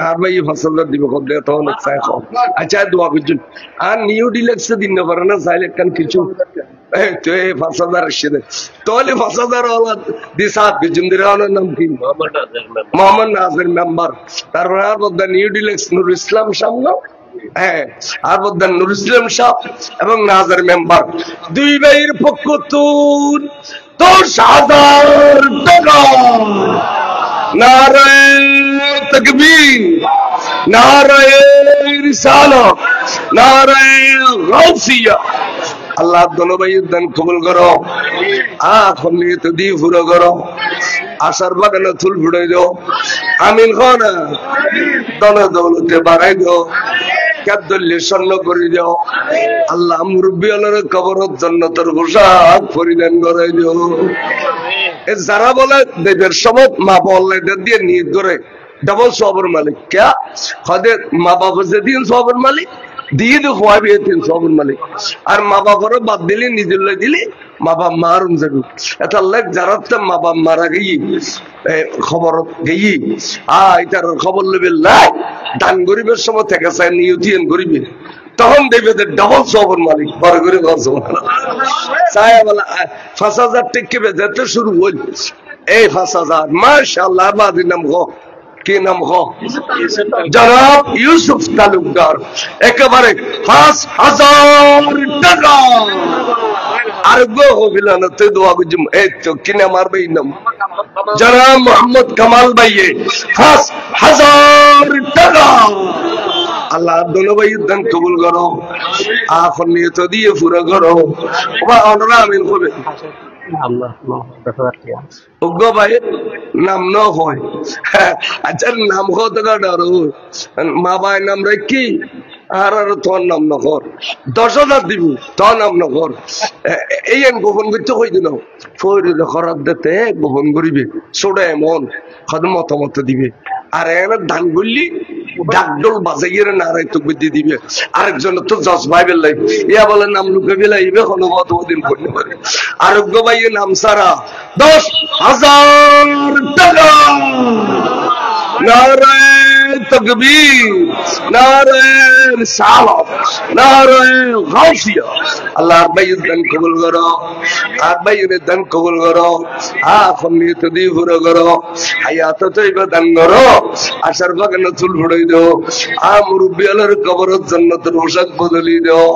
B: আর ভাই 5,000 দিব কত দেয় তখন চাই খাও আচ্ছা দোয়া করছেন আর নিউ ডিলেক্সে দিন না পারে না চাইলে কিছু তো এই 5,000 আসছে তাহলে 5,000 দিশাত বিজুন্দিরার নাম কি মোহাম্মদ নাজির মেম্বার তারপরে আর বদ্দা নিউ ডিলেক্স নুর ইসলাম সামনে হ্যাঁ আর বদ্দা নুর ইসলাম সাহ এবং নাজির মেম্বার দুই ভাইয়ের পক্ষ তুল 10,000 টাকা নারায়ে তাকবীর নারায়ে রিসালাত নারায়ে গাউসিয়া আল্লাহ দোনো ভাইয়ের দান কবুল করো এখন নিয়ে তো দিয়ে পুরো করো আশার বাগানে থুল ফুড়ে দাও আমিন খানা দলে দৌলতে বাড়াই দাও কাদ্দল্যে স্বর্ণ করে দাও আল্লাহ মুরব্বী আল্লাহর কবরত জান্নাতের পোশাক পরিধান করাই দাও যারা বলে দেবের সবক মা বললে দিয়ে নিয়ত করে ডবল সবর মালিক ক্যা হদের মা বাবা যেদিন সবর মালিক দিয়ে তো খোয়াবি 300 মালিক আর মা বাবারও বাদ দিলে নিজের দিলে মা বাপ মারুন যাবি এটা লাগ যারা মা বাপ মারা গেই খবর গেই এটার খবর লেবে লাই দান গরিবের সময় থেকে চাই নিয়তিয়েন গরিবের তখন দেবে ডবল সবর মালিক বড় করে চাই বলা 5,000 টিকে বেজাতে শুরু হল এই 5,000 মাশাআল্লাহ বাদির নাম গো কি নাম গো জনাব ইউসুফ তালুকদার একেবারে 5,000 টাকা আর গো হবিলানা তে দোয়া গুজম এই তো কিনে মারবে নাম জনাব মোহাম্মদ কামাল ভাইয়ে 5,000 টাকা আল্লাহ দোনো ভাইয়ের দান কবুল করো এখন নিয়ে তো দিয়ে পুরো করো ওরা আমিন হবে ভাই নাম ন হয় আচ্ছা নাম কত ডর মা ভাই নাম রে কি আর তোর নাম নকর 10,000 দিব তোর নাম নকর এই গোপন করতে কই দিন ফরিদ খরাব দিতে গোপন করিবে ছোড়ে এমন মতামত দিবে আর এবার ধান গুলি ডাকডোল বাজাইয়ের নারাই তো বুদ্ধি দিবে আরেকজন তো জজ ভাই বেলাই ইয়া বলে নাম লুকে বেলাইবে কোনো কতদিন করতে পারে আরোগ্য ভাইয়ের নাম সারা 10,000 টাকা নারায়ে তাকবীর নারায়ে রিসালাত নারায়ে গাউসিয়া আল্লাহ ভাইয়ের দান কবুল করো আর ভাইয়ের দান কবুল করো এখন নিয়ে তো দিয়ে পুরো করো হায়াত তৈবা দান করো আশার বাগানে চুল ফুড়াই দাও মুরব্বী আল্লাহর কবরের জান্নাতের পোশাক বদলি দাও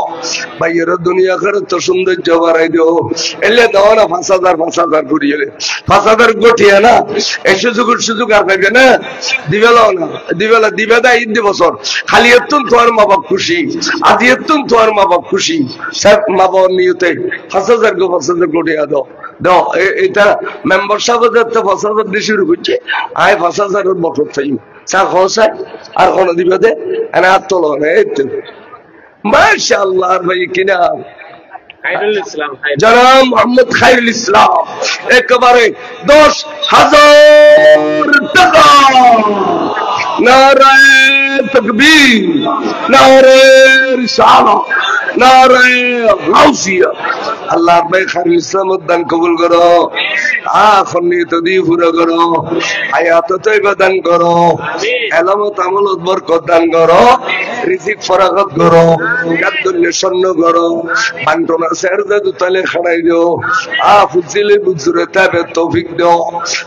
B: ভাইয়ের দুনিয়া করে তো সৌন্দর্য বাড়াই দাও এলে দাও না 5,000 করিয়ে 5,000 গঠিয়ে না এই সুযোগ আর পাইবে না দিবেলাও না দিবে দা ঈদ বছর খালি এতুন তোমার মা বাপ খুশি আজ এতুন তোমার মা বাপ খুশি সব মা বাবার নিয়তে 5,000 গঠিয়ে দাও এটা মেম্বার সাহেব 5,000 দিয়ে শুরু করছে 5,000 বছর চাই চা খাওয়া আর কোন দিবে দে হাত তোলো না এই তো মাশাআল্লাহ ভাই কিনা জনাব মোহাম্মদ খায়রুল ইসলাম একেবারে 10,000 টাকা নারায়ে তাকবীর নারায়ে রিসালাত নারায়ে গাউসিয়া আল্লাহ ভাই খায়রুল ইসলাম দান কবুল করো এখন নিয়ে তো দিয়ে পুরো করো হায়াত তৈবা দান করো এলামত আমলত বরকত দান করো রিজিক ফরাগত করো কাদ্দুল্য স্বর্ণ করো বান্টনা সেরদা দুতালে খাড়াই দিও ফুজিলে বুজুরে তাবে তৌফিক দিও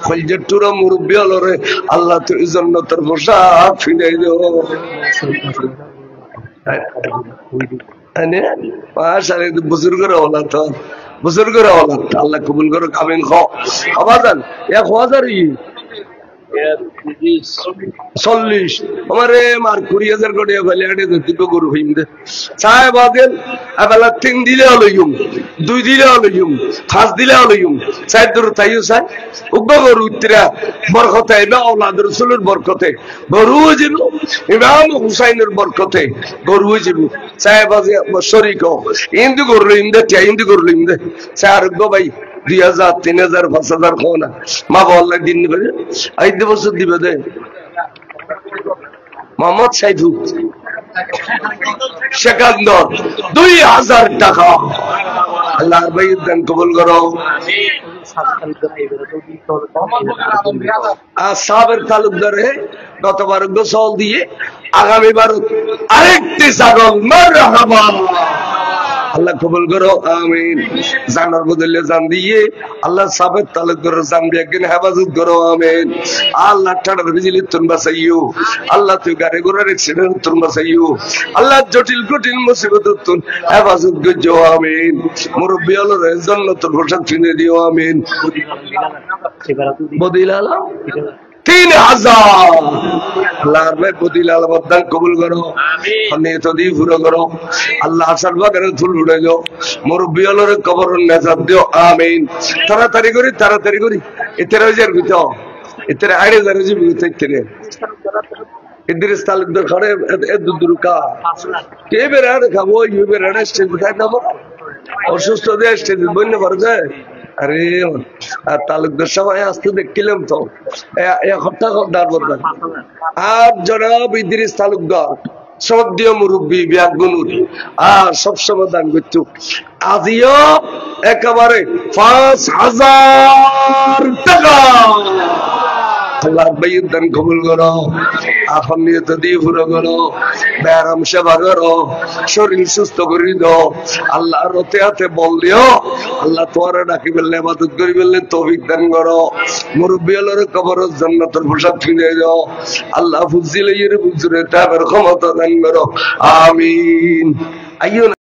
B: খলজের টুরা মুরব্বি হলরে আল্লাহ তো জান্নাতের পোশাক ফিরাই দিও বুজুর্গরা হলা তো বুজুর্গরা হলা আল্লাহ কবুল করো কামিন খো আবাদান 1,000 40 আমারে মার 20,000 কোটি ফেলে আড়ে দিতে গরু হইম দে চায় বাদেন আবেলা 3 দিলে হলইম 2 দিলে হলইম 5 দিলে হলইম চায় দূর তাইও চায় উগ্র গরু উত্তরা বরকতে আইবা আওলাদ রাসূলের বরকতে গরু হইব ইমাম হুসাইনের বরকতে গরু হইব চায় বাজে শরীক হিন্দু গরু ইন্দে হিন্দু গরু ইন্দে চায় আরোগ্য ভাই 2,000 3,000 5,000 খোনা মা বললে দিন নিবে 5 বছর দিবে দে মোহাম্মদ সাইফু সেকান্দর 2,000 টাকা আল্লাহর ভাইয়ের দান কবুল করো সাবের তালুকদারে গতবার গোসল দিয়ে আগামীবার আরেকটি ছাগল মারহাবা আল্লাহ কবুল করো আমিন। জানার বদলে জান দিয়ে আল্লাহ সাবেক তালুক করো জান দিয়ে একদিন হেফাজত করো আমিন। আল্লাহ ঠাডার বিজলি তুন বাঁচাইও, আল্লাহ তুই গাড়ি ঘোড়ার অ্যাক্সিডেন্ট তুন বাঁচাইও, আল্লাহ জটিল কঠিন মুসিবত তুন হেফাজত করছো আমিন। মুরব্বী হলো জান্নাতুল প্রসাদ কিনে দিও আমিন। বদিলালা 3000 আল্লাহর ভাই বদিলাল বদান কবুল করো নিয়ত দিয়ে পুরো করো। আল্লাহ আসার বাগানে ফুল উড়ে যাও, মুরব্বী হলো কবর নেজাত দিও আমিন। তাড়াতাড়ি করি এতে রয়েছে ভিতর এতে আড়ে যারে যে ভিতর থেকে ইদ্রিস তালুকদার ঘরে এত দুরুকা কে বেড়াড়ে খাবো ইউ বেড়াড়ে স্টেজ খাই দেবো অসুস্থ দিয়ে স্টেজ বন্য ভরে যায়। আরে তালুকদার সবাই আসতে দেখছিলাম তো এক সপ্তাহ দাঁড় বলবেন। আর জনাব ইদ্রিস তালুকদার শ্রদ্ধেয় মুরব্বী ব্যাগুনুর আর সবসময় দান করছো, আজিও একেবারে 5000 টাকা আল্লাহ ভাইয়ের দান কবুল করো, আপন নিয়ত দিয়ে পুরো করো, ব্যায়াম সেবা করো, শরীর সুস্থ করে দাও। আল্লাহ রতে হাতে বল দিও, আল্লাহ তোয়ারে ডাকি ফেললে ইবাদত করি ফেললে তৌফিক দান করো। মুরব্বী আল্লাহর কবর জান্নাতের প্রসাদ কিনে দাও। আল্লাহ ফুজিলে বুজুরে তাবের ক্ষমতা দান করো আমিন। আইয়ো